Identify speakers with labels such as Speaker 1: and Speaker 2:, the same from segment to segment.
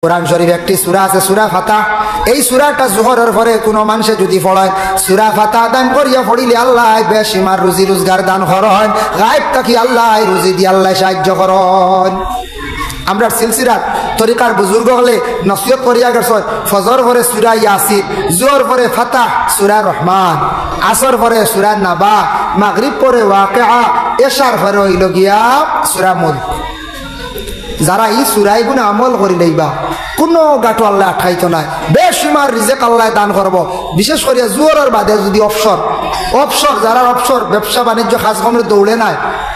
Speaker 1: কুরআন শরীফ একটি সূরা আছে সূরা ফাতাহ। এই সূরাটা যোহরের পরে কোনো মানুষে যদি পড়ে সূরা ফাতাহ দান করিয়া পড়িলে আল্লাহ বেশিমার রুজি রোজগার দান করেন, গায়েব থাকি আল্লাহ রুজি দিয়ে আল্লাহ সাহায্য করেন। আমরা সিলসিলার তরিকার বুজুর্গ হলে নসিহত করিয়া গেছেন ফজর পরে সূরা ইয়াসিন, যোহর পরে ফাতাহ সূরা রহমান, আসর পরে সূরা নাবা, মাগরিব পরে ওয়াকিআ, এশার পরে হইল গিয়া সূরা মুলক। যারা এই সূরায় গুণ আমল করি লইবা কোনো গাটো আল্লাহ আঠাইতো না, বেশিমার রিজেক আল্লাহ দান করব। বিশেষ করে জোরের বাদে যদি অবসর যারা অবসর ব্যবসা বাণিজ্য কাজ কমে দৌড়ে নাই,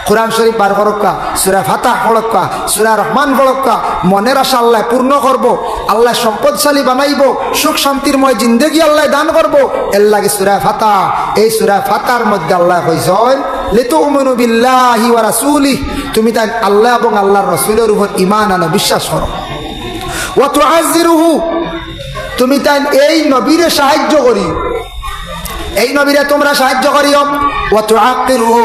Speaker 1: কুরআন শরীফ বার করক্কা, সূরা ফাতাহ পড়ক্কা, সূরা রহমান পড়ক্কা, মনের আশা আল্লাহ পূর্ণ করব, আল্লাহ সম্পদশালী বানাইব, সুখ শান্তিরময় জিন্দেগি আল্লাহ দান করব। এর লাগে সূরা ফাতাহ। এই সূরা ফাতাহর মধ্যে আল্লাহ কইছেন লিতুমিনু বিল্লাহি ওয়া রাসূলিহি, তুমি তাই আল্লাহ এবং আল্লাহর রাসূলের উপর ঈমান আনো, বিশ্বাস করো। ওয়া তুআযিরুহু, তুমি তাই এই নবীরে সাহায্য করি, এই নবীরে তোমরা সাহায্য করিও। ওয়া তুআক্কিরুহু,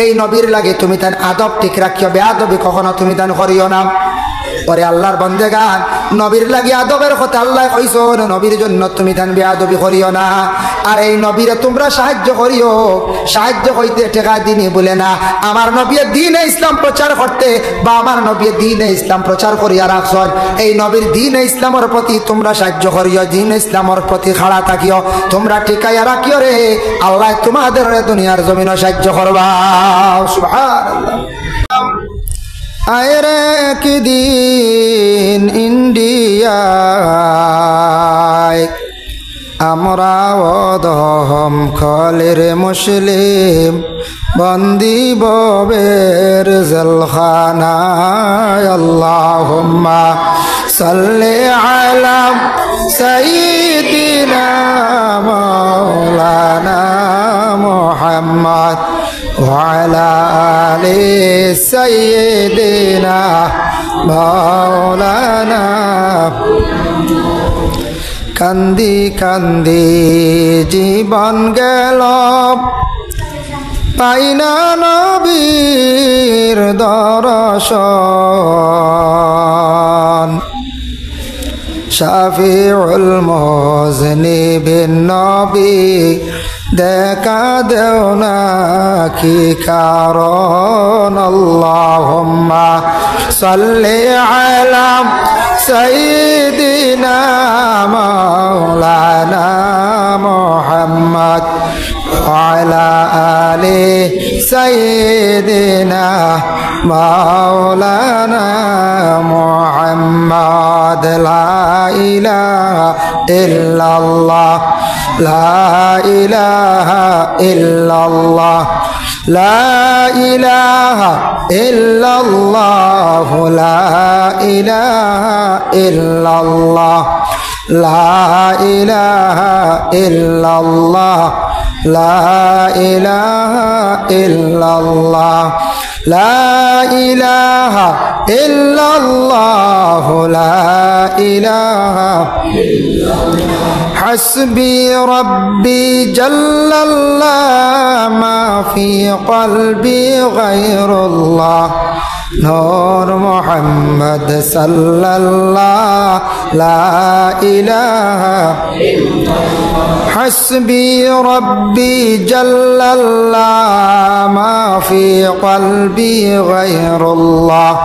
Speaker 1: এই নবীর লাগে তুমি তাই আদব ঠিক রাখিও, বেয়াদবি কখনো তুমি তাই করিও না। পরে আল্লাহর বন্দেগান নবীর লাগি আদবের কথা আল্লাহ কইছেন, নবীর জন্য তুমি তান বেয়াদবি করিও না। আর এই নবীরে তোমরা সাহায্য করিও, সাহায্য হইতে টেকা দিনই বলে না, আমার নবী দ্বীনে ইসলাম প্রচার করতে বা আমার নবী দ্বীনে ইসলাম প্রচার করিয়া রাখছেন, এই নবীর দ্বীনে ইসলামের প্রতি তোমরা সাহায্য করিও, দ্বীনে ইসলামের প্রতি খাড়া থাকিও, তোমরা টিকাইয়া রাখিও রে, আল্লাহ তোমাদের দুনিয়ার জমিনও সাহায্য করবা। সুবহানাল্লাহ। আয়রে একদিন ইন্ডিয়ায় আমরা অদহম খলের মুসলিম বন্দি ববের জেলখানায়। আল্লাহুম্মা সাল্লি আলা সাইয়্যিদিনা মাওলানা মুহাম্মদ ওয়ালা আলি সাইয়্যিদিনা মাওলানা। কান্দি কান্দি জীবন গেল, পাইনা নবীর দর্শন, শাফিউল মুযনিবিন নবী দেখা দেও না কি কারণ। আল্লাহুম্মা সাল্লি আলা সাইয়্যিদিনা মাওলানা মুহাম্মদ ওয়ালা আলি সাইয়্যিদিনা মাওলানা মুহাম্মদ। লা ইলাহা ইল্লাল্লাহ, লা ইলাহা ইল্লাল্লাহ, লা ইলাহা ইল্লাল্লাহ, লা ইলাহা ইল্লাল্লাহ, লা ইলাহা ইল্লাল্লাহ, লা ইলাহা ইল্লাল্লাহ, লা ইলাহা ইল্লাল্লাহ, লা ইলাহা ইল্লাল্লাহ। হাসবি রব্বি জাল্লাল্লাহ মা ফি কলবি গায়রুল্লাহ, নূর মুহাম্মদ সাল্লাল্লাহ, লা ইলাহা ইল্লাল্লাহ। হাসবি রব্বি জাল্লাল্লাহ মা ফি কলবি গায়রুল্লাহ,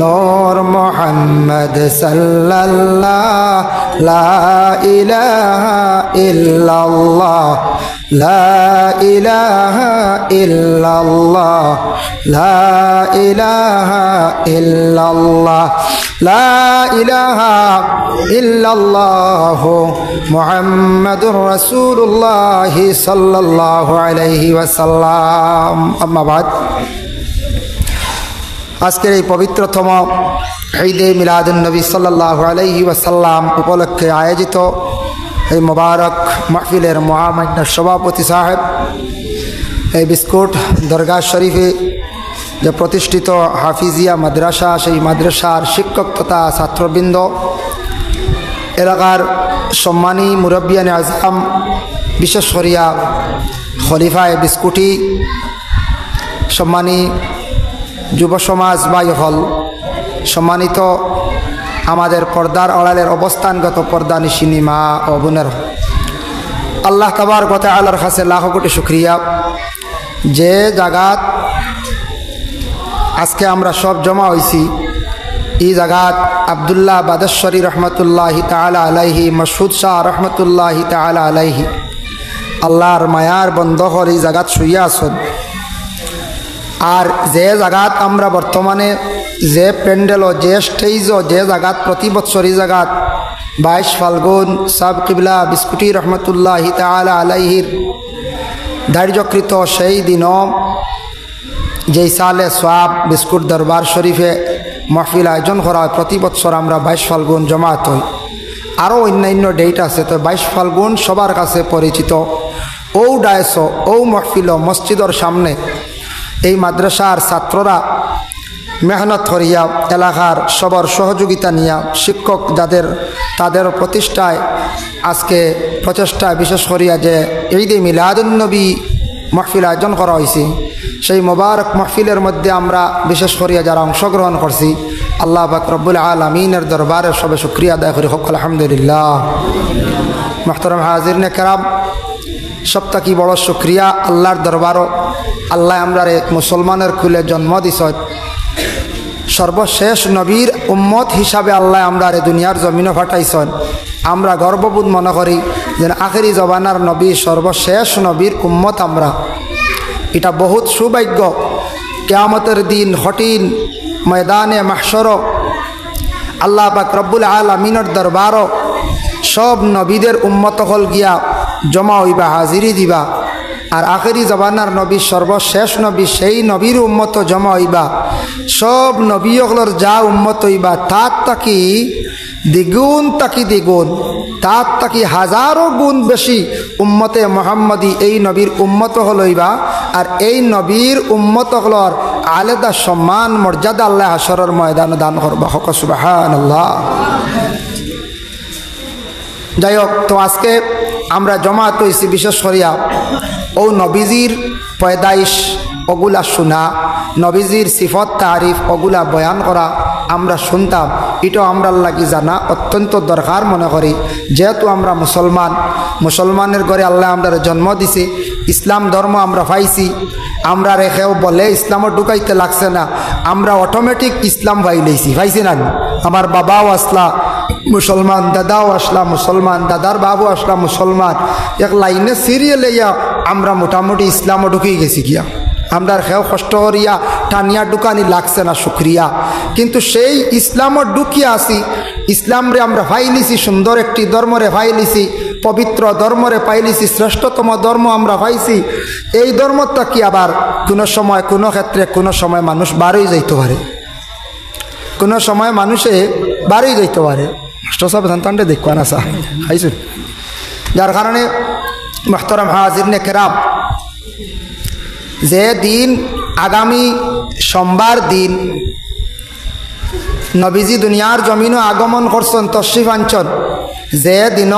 Speaker 1: নূর মুহাম্মদ সাল্লাল্লাহ, লা ইলাহা ইল্লাল্লাহ, লা ইলাহা ইল্লাল্লাহ, লা ইলাহা ইল্লাল্লাহ, লা ইলাহা ইল্লাল্লাহ মুহাম্মাদুর রাসূলুল্লাহ সাল্লাল্লাহু আলাইহি ওয়াসাল্লাম। আম্মা বাদ, আজকের এই পবিত্রতম ঈদে মিলাদুন নবী সাল্লাল্লাহু আলাইহি ওয়াসাল্লাম উপলক্ষে আয়োজিত এই মোবারক মাহফিলের মহামান্য সভাপতি সাহেব, এই বিস্কুট দরগাহ শরীফে যে প্রতিষ্ঠিত হাফিজিয়া মাদ্রাসা, সেই মাদ্রাসার শিক্ষক তথা ছাত্রবৃন্দ, এলাকার সম্মানী মুরব্বিয়ানে আজম, বিশেষ করিয়া খলিফায়ে বিস্কুটি, সম্মানী যুব সমাজ ভাই হল, সম্মানিত আমাদের পর্দার আড়ালের অবস্থানগত পর্দা নিশিনী মা ও বোনের, আল্লাহ তাবারক ওয়া তাআলার কাছে লাখ কোটি শুকরিয়া যে জায়গাত আজকে আমরা সব জমা হয়েছি। এই জায়গাত আবদুল্লাহ বাদেশ্বরী রহমতুল্লাহি তাআলা আলাইহি, মসউদ শাহ রহমতুল্লাহি তাআলা আলাইহি, আল্লাহর মায়ার বন্ধকর এই জায়গাত শুইয়া আসন। আর যে জায়গাত আমরা বর্তমানে যে প্যান্ডেল যে স্টেজ যে জায়গাত প্রতি বছর এই জায়গাত 22 ফাল্গুন সাব কিবলা বিস্কুটি রহমতুল্লাহি তাআলা আলাইহির ধার্যকৃত সেই দিনও যেই সালে সোয়াব বিস্কুট দরবার শরীফে মাহফিল আয়োজন করা হয়। প্রতি বছর আমরা 22 ফাল্গুন জমাত হই। আরও অন্যান্য ডেট আছে, তো 22 ফাল্গুন সবার কাছে পরিচিত। ও ডায়স ও মাহফিল মসজিদের সামনে এই মাদ্রাসার ছাত্ররা মেহনত করিয়া এলাকার সবার সহযোগিতা নিয়া শিক্ষক যাদের তাদের প্রতিষ্ঠায় আজকে প্রচেষ্টায় বিশেষ করিয়া যে ঈদে মিলাদুন্নবী মাহফিল আয়োজন করা হয়েছে, সেই মোবারক মাহফিলের মধ্যে আমরা বিশেষ করিয়া যারা অংশগ্রহণ করছি, আল্লাহ পাক রব্বুল আলামিনের দরবারে সবে শুকরিয়া আদায় করি। হোক আলহামদুলিল্লাহ। মুহতারাম হাজিরিনে কেরাম, সবথেকে বড় শুকরিয়া আল্লাহর দরবারও। আল্লাহ আমরা মুসলমানের কুলে জন্ম দিছ, সর্বশেষ নবীর উম্মত হিসাবে আল্লাহ আমরা দুনিয়ার জমিনও ফাটাইছেন। আমরা গর্ববোধ মনে করি যে আখেরি জবানার নবী সর্বশেষ নবীর উম্মত আমরা। এটা বহুত সৌভাগ্য। কিয়ামতের দিন কঠিন ময়দানে মাহশর আল্লাহ পাক রব্বুল আলামিনের দরবারও সব নবীদের উম্মত হল গিয়া জমা হইবা, হাজিরি দিবা। আর আখেরি জবানার নবী সর্বশেষ নবী সেই নবীর উম্মত জমা হইবা। সব নবীগুলোর যা উম্মত হইবা তার তাকি দ্বিগুণ তাকি দ্বিগুণ, তার তাকি হাজারো গুণ বেশি উম্মতে মুহাম্মদী এই নবীর উম্মত হলইবা। আর এই নবীর উম্মত হলর আলাদা সম্মান মর্যাদা আল্লাহ হাশরের ময়দানে দান করবা। হক সুবহানাল্লাহ। যাই হোক, তো আজকে আমরা জমাত হইছি বিশেষ করিয়া ও নবীজির পয়দাইশ ওগুলা শোনা, নবীজির সিফত তারিফ ওগুলা বয়ান করা আমরা শুনতাম। এটাও আমরা লাগি জানা অত্যন্ত দরকার মনে করি। যেহেতু আমরা মুসলমানের ঘরে আল্লাহ আমরা জন্ম দিছে, ইসলাম ধর্ম আমরা পাইছি। আমরা রেখেও বলে ইসলামও ঢুকাইতে লাগছে না, আমরা অটোমেটিক ইসলাম পাইছি না। আমার বাবাও আসলা মুসলমান, দাদাও আসলা মুসলমান, দাদার বাবু আসলা মুসলমান, এক লাইনে সিরিয়াল ইয়া আমরা মোটামুটি ইসলামও ঢুকিয়ে গেছি গিয়া। আমরা খেও কষ্ট করিয়া টানিয়া ঢুকানি লাগছে না, শুক্রিয়া। কিন্তু সেই ইসলামও ঢুকিয়া আসি, ইসলামরে আমরা পাইলিছি, সুন্দর একটি ধর্মরে পাইলিছি, পবিত্র ধর্মরে পাইলিছি, শ্রেষ্ঠতম ধর্ম আমরা পাইছি। এই ধর্মটা কি আবার কোনো সময় কোনো ক্ষেত্রে কোনো সময় মানুষ বারোই যাইতে পারে, কোনো সময় মানুষে বারোই যাইতে পারে। সব সন্তানটা দেখবা না স্যার খাইছুন। যার কারণে মুহতারাম হাজিরিনে কেরাম, যে দিন আগামী সোমবার দিন নবীজি দুনিয়ার জমিনও আগমন করছেন, তশরিফ আনছেন, যে দিন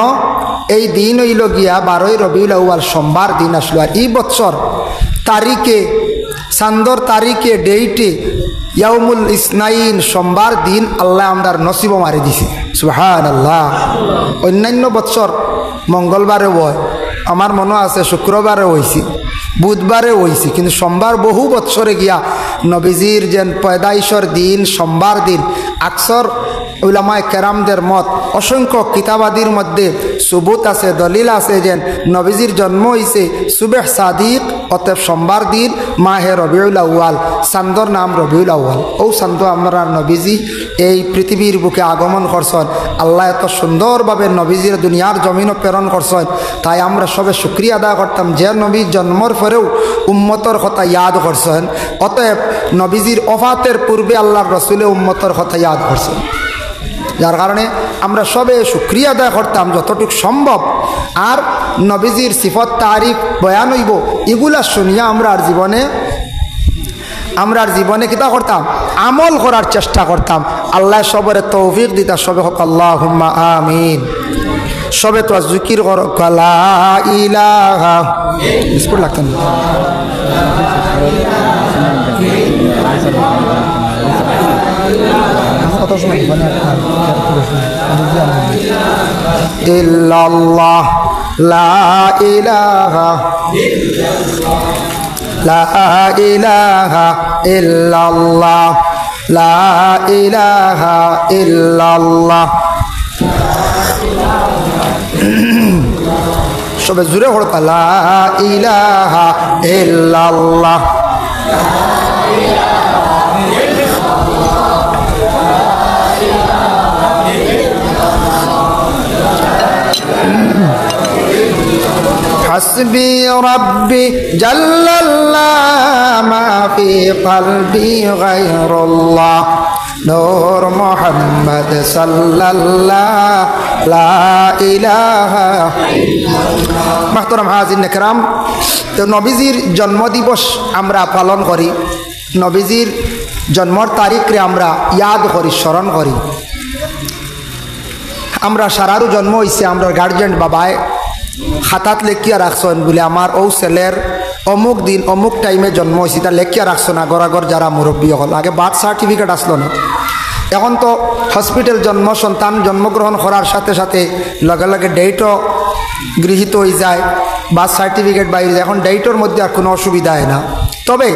Speaker 1: এই দিন হইল গিয়া 12 রবিউল আউয়াল সোমবার দিন আসলো। আর এই বছর তারিখে চান্দর তারিখে ডেইটে ইয়াউমুল ইসনাইন সোমবার দিন আল্লাহ আমরার নসিব মারি দিছে। সুবহানাল্লাহ। অন্যান্য বছর মঙ্গলবারে হয়, আমার মনে আছে শুক্রবারে হয়েছি, বুধবারে হয়েছি, কিন্তু সোমবার বহু বৎসরে গিয়া নবীজির যেন পয়দাইশর দিন সোমবার দিন আকসর উলামায়ে কেরামদের মত, অসংখ্য কিতাবাদির মধ্যে সুবুত আছে, দলিল আছে যেন নবীজির জন্ম হয়েছে সুবেহ সাদিক, অতএব সোমবার দিন মাহে রবিউল আউয়াল, চান্দর নাম রবিউল আউয়াল। ও চান্দ আমরা নবীজি এই পৃথিবীর বুকে আগমন করছেন। আল্লাহ এত সুন্দরভাবে নবীজির দুনিয়ার জমিনও প্রেরণ করছেন। তাই আমরা সবে শুকরিয়া আদায় করতাম যে নবীর জন্মর পরেও উম্মতর কথা ইয়াদ করছেন। অতএব নবীজির ওফাতের পূর্বে আল্লাহর রসুলে উম্মতর কথা ইয়াদ করছেন। যার কারণে আমরা সবে শুকরিয়া আদায় করতাম যতটুকু সম্ভব। আর নবীজির সিফত তারিফ বয়ান হইব, এগুলা শুনিয়া আমরার জীবনে কিতা করতাম, আমল করার চেষ্টা করতাম। আল্লাহ সবরে তৌফিক দিতা। সবে হোক আল্লাহুম্মা আমিন। সবে তো জিকির করো লা ইলাহা, বিস্কুট লাগতেন না।
Speaker 2: কত সময়
Speaker 1: ইল্লাল্লাহ লা ইলাহা লা ইলাহা ইল্লাল্লাহ লা ইলাহা ইল্লাল্লাহ সবে জুড়ে পড়তা লা ইলাহা ইল্লাল্লাহ حسبي ربي جل الله ما في قلبي غير الله نور محمد صلى الله لا إله محترم হাজিরিন کرام তো নবীজির জন্মদিবস আমরা পালন করি নবীজির জন্মর তারিখে আমরা ইয়াদ করি স্মরণ করি আমরা সারারু জন্ম হইছে আমরা গার্জিয়ান বাবায় খাতাত লেখিয়া রাখছেন বলে আমার ও ছেলের অমুক দিন অমুক টাইমে জন্ম হয়েছে তা লেখিয়া রাখছো না গড়াগড় যারা মুরব্বী হল আগে বার্থ সার্টিফিকেট আসলো না এখন তো হসপিটাল জন্ম সন্তান জন্মগ্রহণ করার সাথে সাথে লগে লগে ডেটও গৃহীত হয়ে যায় বার্থ সার্টিফিকেট বাইরে এখন ডেটর মধ্যে আর কোনো অসুবিধা হয় না তবে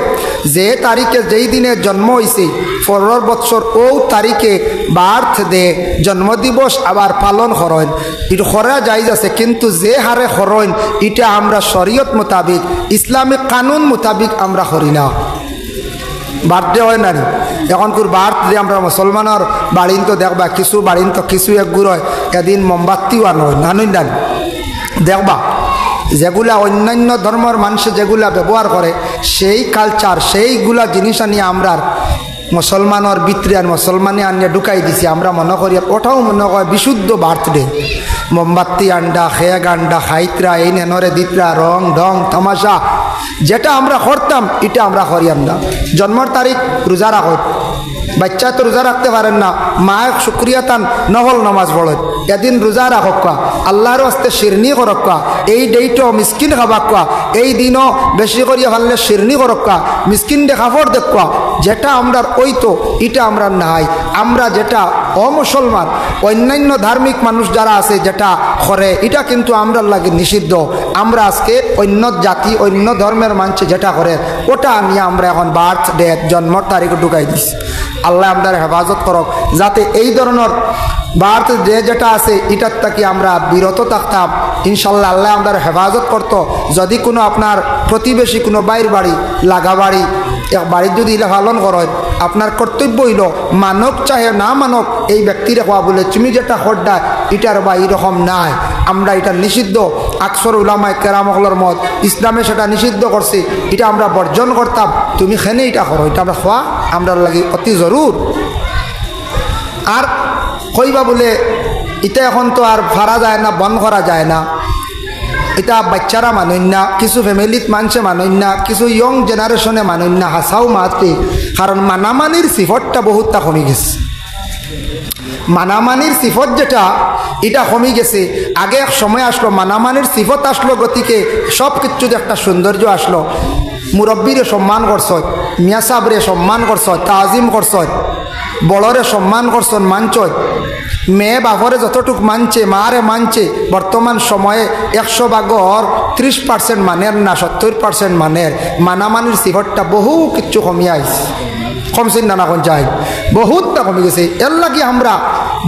Speaker 1: যে তারিখে যেই দিনে জন্ম হয়েছে 15 বছর ও তারিখে বার্থ ডে জন্মদিবস আবার পালন করেন এটা করা যাইজ আছে কিন্তু যে হারে করেন এটা আমরা শরীয়ত মোতাবিক ইসলামিক কানুন মোতাবিক আমরা করি না বার্থডে হয় না এখন কোর বার্থডে আমরা মুসলমানের বাড়িন তো দেখবা কিছু বাড়িন তো কিছু একগুর হয় এদিন মোমবাতিও আনো নানুন না দেখবা যেগুলা অন্যান্য ধর্মের মানুষ যেগুলা ব্যবহার করে সেই কালচার সেইগুলা জিনিস আনিয়ে আমরা মুসলমানের ভিতরে আর মুসলমানে আনিয়ে ঢুকাই দিছি আমরা মনে করি ওটাও মনে হয় বিশুদ্ধ বার্থডে মোমবাতি আন্ডা খেয়াগ আন্ডা খাইতরা এই নেনরে দিতরা রং ঢং তামাশা যেটা আমরা করতাম এটা আমরা করিয়াম না জন্মর তারিখ রোজা রাখত বাচ্চা তো রোজা রাখতে পারেন না মা শুক্রিয়া তান নহল নমাজ পড়ত এদিন রোজা রাখা আল্লাহর হস্তে শিরনি করক্কা এই ডেইটও মিসকিন খাবাক্কা এই দিনও বেশি করিয়া ভাললে শিরনি করক্কা মিসকিন দে কাপড় দেখবা যেটা আমরা ওই তো এটা আমরা নাই আমরা যেটা অমুসলমান অন্যান্য ধার্মিক মানুষ যারা আছে যেটা করে এটা কিন্তু আমরা লাগে নিষিদ্ধ আমরা আজকে অন্য জাতি অন্য ধর্মের মানুষ যেটা করে ওটা নিয়ে আমরা এখন বার্থ ডে জন্মর তারিখ ঢুকাই দিছি আল্লাহ আমাদের হেফাজত করক যাতে এই ধরনের বার্থ ডে যেটা আছে এটার থেকে আমরা বিরত থাকতাম ইনশাল্লাহ আল্লাহ আমাদের হেফাজত করত যদি কোনো আপনার প্রতিবেশী কোনো বাইর বাড়ি লাগা বাড়ি এক বাড়ির যদি এটা পালন করেন আপনার কর্তব্য হইল মানক চাহে না মানক এই ব্যক্তির কোয়া বলে তুমি যেটা হড্ডা এটার বা এইরকম নাই আমরা এটা নিষিদ্ধ আকসর উলামায়ে কেরামহলর মত ইসলামে সেটা নিষিদ্ধ করছে এটা আমরা বর্জন করতাম তুমি খেনে এটা করো এটা আমরা খোয়া আমরা লাগে অতি জরুর আর কইবা বলে এটা এখন তো আর ফারা যায় না বন্ধ করা যায় না এটা বাচ্চারা মানেন না কিছু ফ্যামিলিত মানুষে মানেন না কিছু ইয়ং জেনারেশনে মানেন না হাসাও মাতে কারণ মানামানির সিফতটা বহুতটা কমে গেছে মানামানির সিফত যেটা এটা কমে গেছে আগে এক সময় আসলো মানামানির সিফত আসলো গতিকে সব কিছু একটা সৌন্দর্য আসলো মুরব্বীরে সম্মান করছ মিয়া সাবরে সম্মান করছ তাজিম করছ বড়রে সম্মান করছন মানছ মেয়ে বাপরে যতটুক মানছে মারে মানছে বর্তমান সময়ে 100 ভাগর 30% মানের না 70% মানের মানামানির সিফতটা বহু কিছু কমিয়ে আইছে কমছেন না কোন যাই বহুতটা কমে গেছে এর লাগে আমরা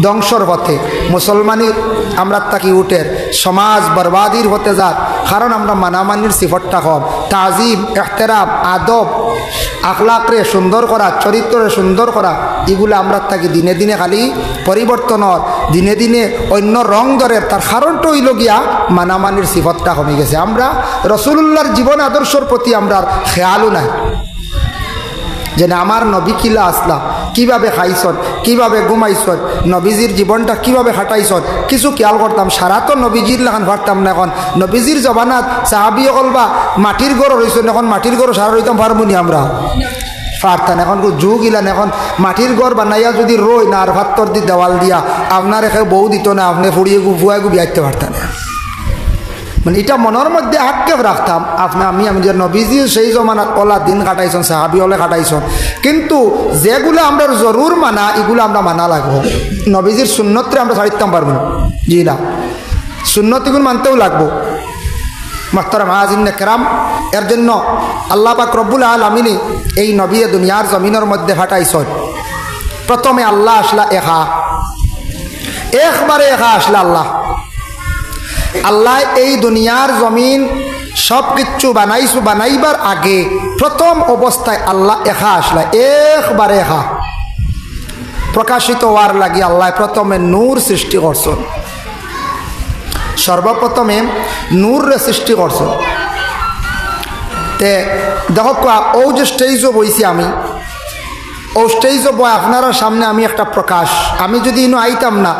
Speaker 1: ধ্বংসর পথে মুসলমানির আমরা তাকি উঠে সমাজ বরবাদির হতে যাক কারণ আমরা মানামানির সিফতটা কম তাজিম এহতেরাম আদব আখলাকরে সুন্দর করা চরিত্রে সুন্দর করা এগুলো আমরা তাকে দিনে দিনে খালি পরিবর্তনের দিনে দিনে অন্য রং দরের তার কারণটা হইল গিয়া মানামানির সিফতটা কমে গেছে আমরা রসুলুল্লাহর জীবন আদর্শর প্রতি আমরা খেয়ালও নাই যে আমার নবী কিলা আসলা কিভাবে খাইছন কিভাবে ঘুমাইছন নবীজির জীবনটা কিভাবে খাটাইছন কিছু খেয়াল করতাম সারা তো নবীজির লাগান পারতাম না এখন নবীজির জবানাত সাহাবি অকল বা মাটির ঘর রয়েছেন এখন মাটির ঘর সারা রইতাম পারবো নি আমরা পারতাম এখন যুগ ইলান এখন মাটির ঘর বানাইয়া যদি রই না আর ভাত্তর দি দেওয়াল দিয়া আপনার এখানে বউ দিত না আপনি ফুড়িয়ে ফুয়াই বিয়াইতে পারতেন মানে এটা মনের মধ্যে আক্ষেপ রাখতাম আমি যে নবীজি সেই জমানাত ওলা দিন কাটাইছেন, সাহাবি ওলে কাটাইছেন, কিন্তু যেগুলো আমরা জরুর মানা এগুলো আমরা মানা লাগবো। নবীজির সুন্নতরে আমরা ছাড়িতাম পারবো না, জি না, সুন্নতিগুলো মানতেও লাগবো। মোহতারাম হাজিরিন কেরাম, এর জন্য আল্লাহ পাক রব্বুল আলামিন এই নবী দুনিয়ার জমিনের মধ্যে ফাটাইছেন। প্রথমে আল্লাহ আসলা একবারে আসলা আল্লাহ এই দুনিয়ার জমিন সব কিছু বানাইবার আগে প্রথম অবস্থায় আল্লাহ আসলা একবারে প্রকাশিত হওয়ার লাগি আল্লাহ প্রথমে নূর সৃষ্টি করছেন। সর্বপ্রথমে নূরে সৃষ্টি করছেন। তে দেখো ও যে স্টেজও বইছি আমি, ও স্টেজও বই আপনারা সামনে আমি একটা প্রকাশ, আমি যদি ইনো আইতাম না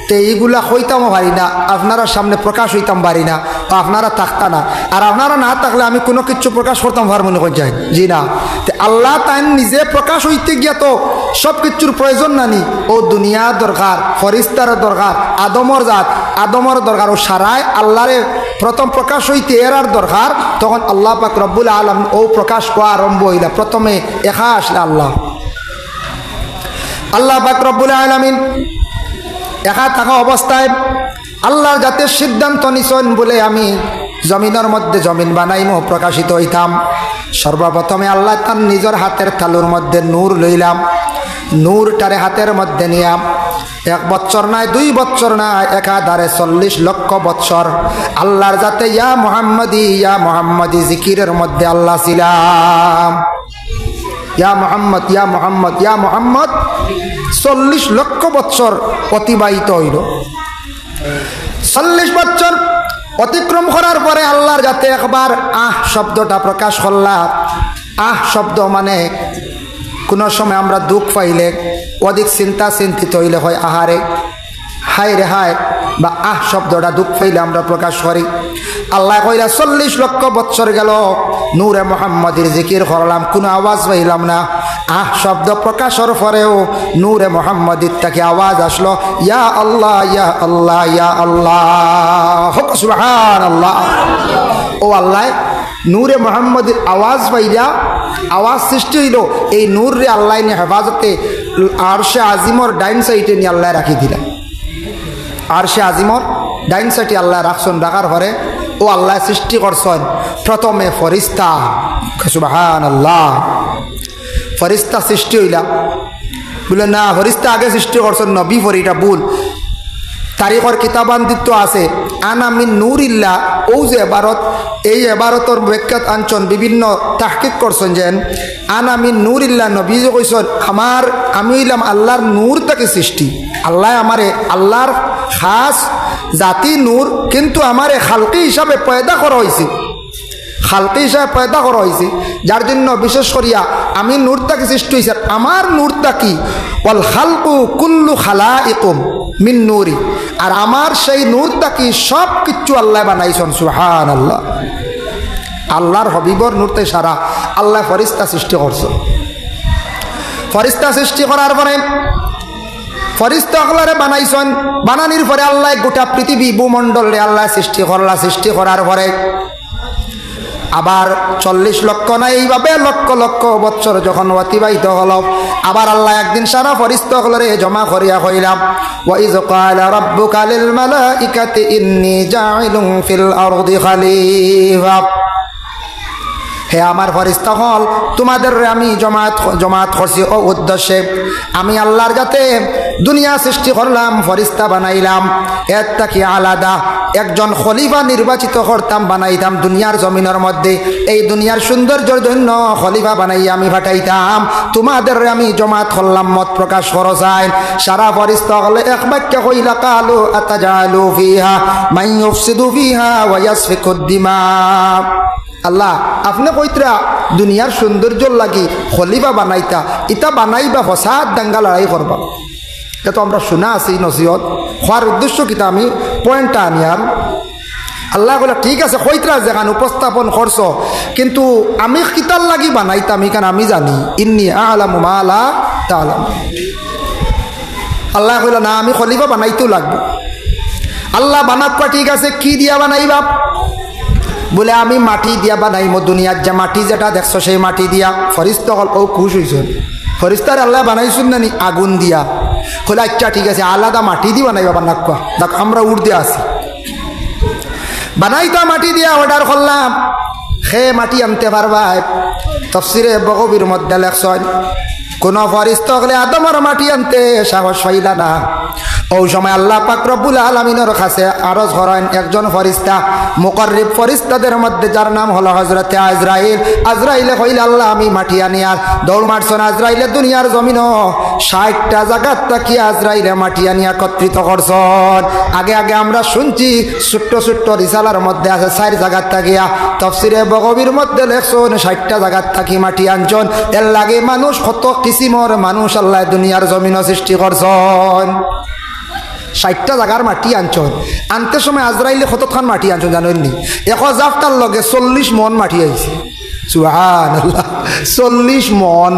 Speaker 1: তো এইগুলা হইতামও পারি না, আপনারা সামনে প্রকাশ হইতাম পারি না, তো আপনারা থাকতা না, আর আপনারা না থাকলে আমি কোনো কিছু প্রকাশ করতাম পারবো না, যাই জি না। তো আল্লাহ তাই নিজে প্রকাশ হইতে গিয়া তো সব কিছুর প্রয়োজন নানি, ও দুনিয়া দরকার, ফরিস্তার দরকার, আদমর দরকার, ও সারায় আল্লাহরে প্রথম প্রকাশ হইতে এরার দরকার। তখন আল্লাহ পাক রব্বুল আলামিন ও প্রকাশ করা আরম্ভ হইলা। প্রথমে আসলে আল্লাহ পাক রব্বুল আলামিন একা থাকা অবস্থায় আল্লাহর যাতে সিদ্ধান্ত নিছেন বলে আমি জমিনের মধ্যে জমিন বানাইমো, প্রকাশিত হইতাম। সর্বপ্রথমে আল্লাহ তার নিজের হাতের তালুর মধ্যে নূর লইলাম, নূরটারে হাতের মধ্যে নিয়াম 1 বছর নাই 2 বছর নাই একাধারে 40 লক্ষ বছর আল্লাহর যাতে ইয়া মুহাম্মাদি জিকিরের মধ্যে আল্লাহ ছিলাম। ইয়া মুহাম্মদ 40 লক্ষ বছর অতিবাহিত হইল। 40 বছর অতিক্রম করার পরে আল্লাহর যাতে একবার শব্দটা প্রকাশ করলাম। শব্দ মানে কোনো সময় আমরা দুঃখ পাইলে, অধিক চিন্তিত হইলে হয় আহারে, হায় রে হায়, বা শব্দটা দুঃখ পাইলে আমরা প্রকাশ করি। আল্লাহ কইলা 40 লক্ষ বছর গেল, নূরে মুহাম্মাদের জিকির করলাম, কোনো আওয়াজ পাইলাম না। শব্দ প্রকাশের পরেও নূরে মুহাম্মাদের থেকে আওয়াজ আসলো, ইয়া আল্লাহ ইয়া আল্লাহ ইয়া আল্লাহ, সুবহানাল্লাহ। ও আল্লাহ নূরে মুহাম্মাদের আওয়াজ পাইলা, আওয়াজ সৃষ্টি হইল। এই নূর রে আল্লাহ নিয়ে হেফাজতে আরশে আজিমর ডাইন সাইডে নিয়ে আল্লাহ রাখি দিলেন। আরশে আজিমর ডাইন সাইডে আল্লাহ রাখছেন। রাখার পরে ও আল্লাহ সৃষ্টি করছেন প্রথমে ফরিস্তা, সুবহানাল্লাহ। ফরিস্তা সৃষ্টি হইলা বলে না, ফরিস্তা আগে সৃষ্টি করছেন নবী ফরিটা ভুল। তারিখর কিতাবান্দিত আছে আনা মিন নূরিল্লাহ। ও যে এবারত, এই এবারতর ব্যাখ্যাত আনছন বিভিন্ন তাহকিক করছেন যে আনা মিন নূরিল্লাহ, নবী যে কইছেন আমি হইলাম আল্লাহর নূর থেকে সৃষ্টি। আল্লাহ আমারে আল্লাহর খাস জাতি নূর, কিন্তু আমারে খালকি হিসাবে পয়দা করা হয়েছে, খালকি হিসাবে পয়দা করা হয়েছে, যার জন্য বিশেষ করিয়া আমি নূরটাকে সৃষ্টি হয়েছে। আমার নূরটা কি ওয়াল খালকু কুল্লু খালাইকুম মিন নূরি, আর আমার সেই নূরটা কি সব কিছু আল্লাহ বানাইছেন, সুবহানাল্লাহ। আল্লাহর হবিবর নূরতে সারা আল্লাহ ফরিস্তা সৃষ্টি করছেন। ফরিস্তা সৃষ্টি করার পরে ফরিস্তা আল্লাহরে বানাইছেন। বানানির পরে আল্লাহ গোটা পৃথিবী ভূমণ্ডলে আল্লাহ সৃষ্টি করলা। সৃষ্টি করার পরে আবার 40 লক্ষ না, এইভাবে লক্ষ লক্ষ বছর যখন অতিবাহিত হল, আবার আল্লাহ একদিন সারা ফরিস্তাগুলোরে জমা করিয়া কইলাম, ওয়াইজ ক্বালা রাব্বুকা লিল মালাইকাতি ইন্নী জাইলুন ফিল আরদি খলিফা। হে আমার ফরিস্তা হল, তোমাদের আমি জমাত করছি ও উদ্দেশ্যে, আমি আল্লাহর যাতে দুনিয়া সৃষ্টি করলাম, ফরিস্তা বানাইলাম, এর থেকে আলাদা একজন খলিফা নির্বাচিত করতাম, বানাইতাম দুনিয়ার জমিনের মধ্যে। এই দুনিয়ার সৌন্দর্যের জন্য খলিফা বানাইয়া আমি পাঠাইতাম। তোমাদের আমি জমাত করলাম, মত প্রকাশ করো চাই। সারা ফরিস্তা হলে এক বাক্যে কইলা, কালু আতাজালু ফিহা মান ইউফসিদু ফিহা ওয়া ইয়াসফিকুদ দিমা। আল্লাহ আপনি কইতরা দুনিয়ার সৌন্দর্য লাগি খলিফা বানাইতা, ইটা বানাইবা ফসাদ দাঙ্গা লড়াই করবা। এটা তো আমরা শোনা আছি নসিহত হওয়ার উদ্দেশ্য কিতা আমি পয়েন্টটা আনি। আর আল্লাহ বলে ঠিক আছে কইতরা যেখান উপস্থাপন করছ, কিন্তু আমি কিতার লাগি বানাইতাম এখানে আমি জানি, ইন্নী আ'লামু মা লা তা'লামুন। আল্লাহ কইল না, আমি খলিফা বানাইতেও লাগবে। আল্লাহ বানাবা ঠিক আছে, কি দিয়া বানাইবা? বলে আমি মাটি দিয়া বানাইমো দুনিয়ার যে মাটি যেটা দেখছো সেই মাটি দিয়া। ফরিস্তা হল ও খুশ হইছেন, ফরিস্তার আল্লাহ বানাইছুন নানি আগুন দিয়া। বলে আচ্ছা ঠিক আছে আলাদা মাটি দিয়ে বানাইবা বানাক্কা, দেখ আমরা উড়তে আসি বানাইতা মাটি দিয়া অর্ডার করলাম। সে মাটি আনতে পারবা? তাফসীরে বগবীর মধ্যে লেখছেন কোন ফরিস্তা হলে আদমের মাটি আনতে সাহস পাইলা না। ওই সময় আল্লাহ পাক রব্বুল আলামিনের কাছে আরজ করেন একজন ফরিস্তা, মুকররিব ফরিস্তাদের মধ্যে যার নাম হলো হযরতে আজরাইল। আজরাইলে কইল আল্লাহ আমি মাটি আনি। আর দৌড় মারছেন আজরাইলে দুনিয়ার জমিনও 60টা জায়গার তাকি আজরাইলে মাটি আনি একত্রিত করছেন। আগে আগে আমরা শুনছি ছোট্ট ছোট্ট রিসালার মধ্যে আছে 4 জায়গার তাকিয়া। তাফসীরে বগবীর মধ্যে লেখছেন 60টা জায়গার তাকি মাটি আনছেন। এর লাগে মানুষ কত কিসিমর মানুষ আল্লাহ দুনিয়ার জমিনও সৃষ্টি করছেন। 60টা জায়গার মাটি আনছন। আনতে সময় আজরাইলে কতক্ষণ মাটি আনছন জানেননি? 1 জাফটার লগে 40 মন মাটি আইছে। সুবহানাল্লাহ, 40 মন।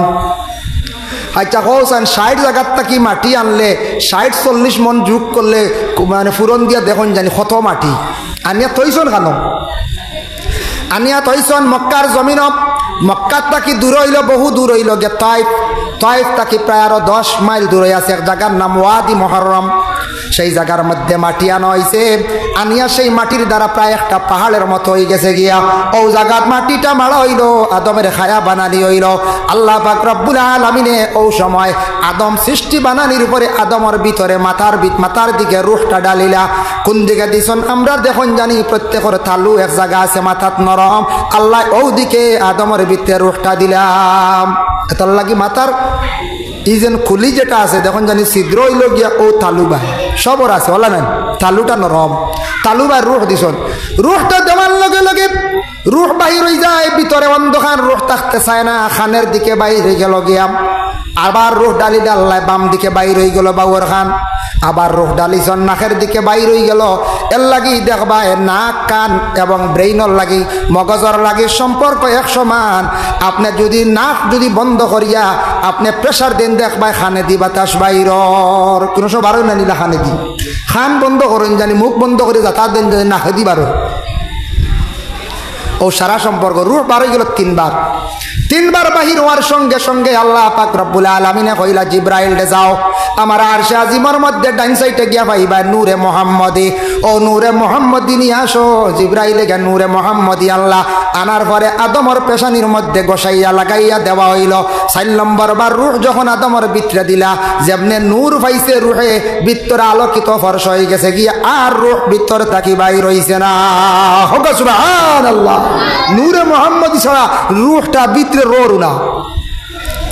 Speaker 1: আচ্ছা কৌসান 60 জায়গার থাকি মাটি আনলে 60-40 মন যোগ করলে মানে ফুরন দিয়া দেখুন জানি কত মাটি আনিয়া তৈছন কেন? আনিয়া তৈছন মক্কার জমিন। মক্কার থাকি দূর হইল, বহু দূর হইল গে তাইফ। তাইফ থাকি প্রায় আরো 10 মাইল দূরে আছে এক জায়গার নাম ওয়াদি মুহাররম। সেই জায়গার মধ্যে মাটি আনা হয়েছে। আনিয়া সেই মাটির দ্বারা প্রায় একটা পাহাড়ের মতো হয়ে গেছে গিয়া। ও জায়গার মাটিটা মারা হইল, আদমের খায়া বানানি হইল। আল্লাহ পাক রব্বুল আলামিনে ও সময় আদম সৃষ্টি বানানির উপরে আদমের ভিতরে মাথার দিকে রূহটা ডালিলা। কোন দিকে দিছন আমরা দেখুন জানি প্রত্যেকের তালু এক জায়গা আছে মাথাত নরম। আল্লাহ ও দিকে আদমের ভিতরে রূহটা দিলাম। এটার লাগি মাথার এই যেন খুলি যেটা আছে দেখুন জানি ছিদ্র হইল গিয়া ও তালু বাই সবর আছে বলা নাই, তালুটা নরম। তালু বাই রুহ দিছন। রুহটা দেওয়ার লগে লগে রুহ বাহির হয়ে যায়, ভিতরে অন্ধকার, রুহ থাকতে চায় না, খানের দিকে বাইর হয়ে গেল গিয়া। আবার রুহ ডালি ডাল্লায় বাম দিকে বাইর হয়ে গেল বাউর খান। আবার রুহ ডালিছন নাকের দিকে বাইর হয়ে গেল। এর লাগি দেখবা নাক কান এবং ব্রেইনর লাগি মগজর লাগি সম্পর্ক এক সমান। আপনি যদি নাক যদি বন্ধ করিয়া আপনি প্রেশার দেন দেখবা খানে দি বাতাস বাইরর কোনো সব বারো না নিলা খানে দি। খান বন্ধ করেন জানি মুখ বন্ধ করে যাতা দেন জানি নাকে দি বারো। ও সারা সম্পর্ক রুহ বার হয়ে গেল 3 বার। 3 বার বাহির হওয়ার সঙ্গে সঙ্গে আল্লাহ পাক রব্বুল আলামিনে কইলা জিব্রাইল রে যাও আমার আরশে আজিমের মধ্যে ডাইন সাইডে গিয়া পাইবা নূরে মুহাম্মদি। ও নূরে মুহাম্মদি নিয়ে আসো। জিব্রাইলে গিয়া নূরে মুহাম্মদি আল্লাহ আনার পরে আদমের পেশানির মধ্যে গোসাইয়া লাগাইয়া দেওয়া হইল। 4 নম্বর বার রূহ যখন আদমের ভিতরে দিলা, যেমনে নূর পাইছে রূহে ভিতরে আলোকিত ফর্শ হয়ে গেছে গিয়া আর রূহ ভিতর থাকি বাইর হইছে না। হোক সুবহানাল্লাহ। নূরে মুহাম্মদি ছাড়া রূহটা ভিতরে রোরু না।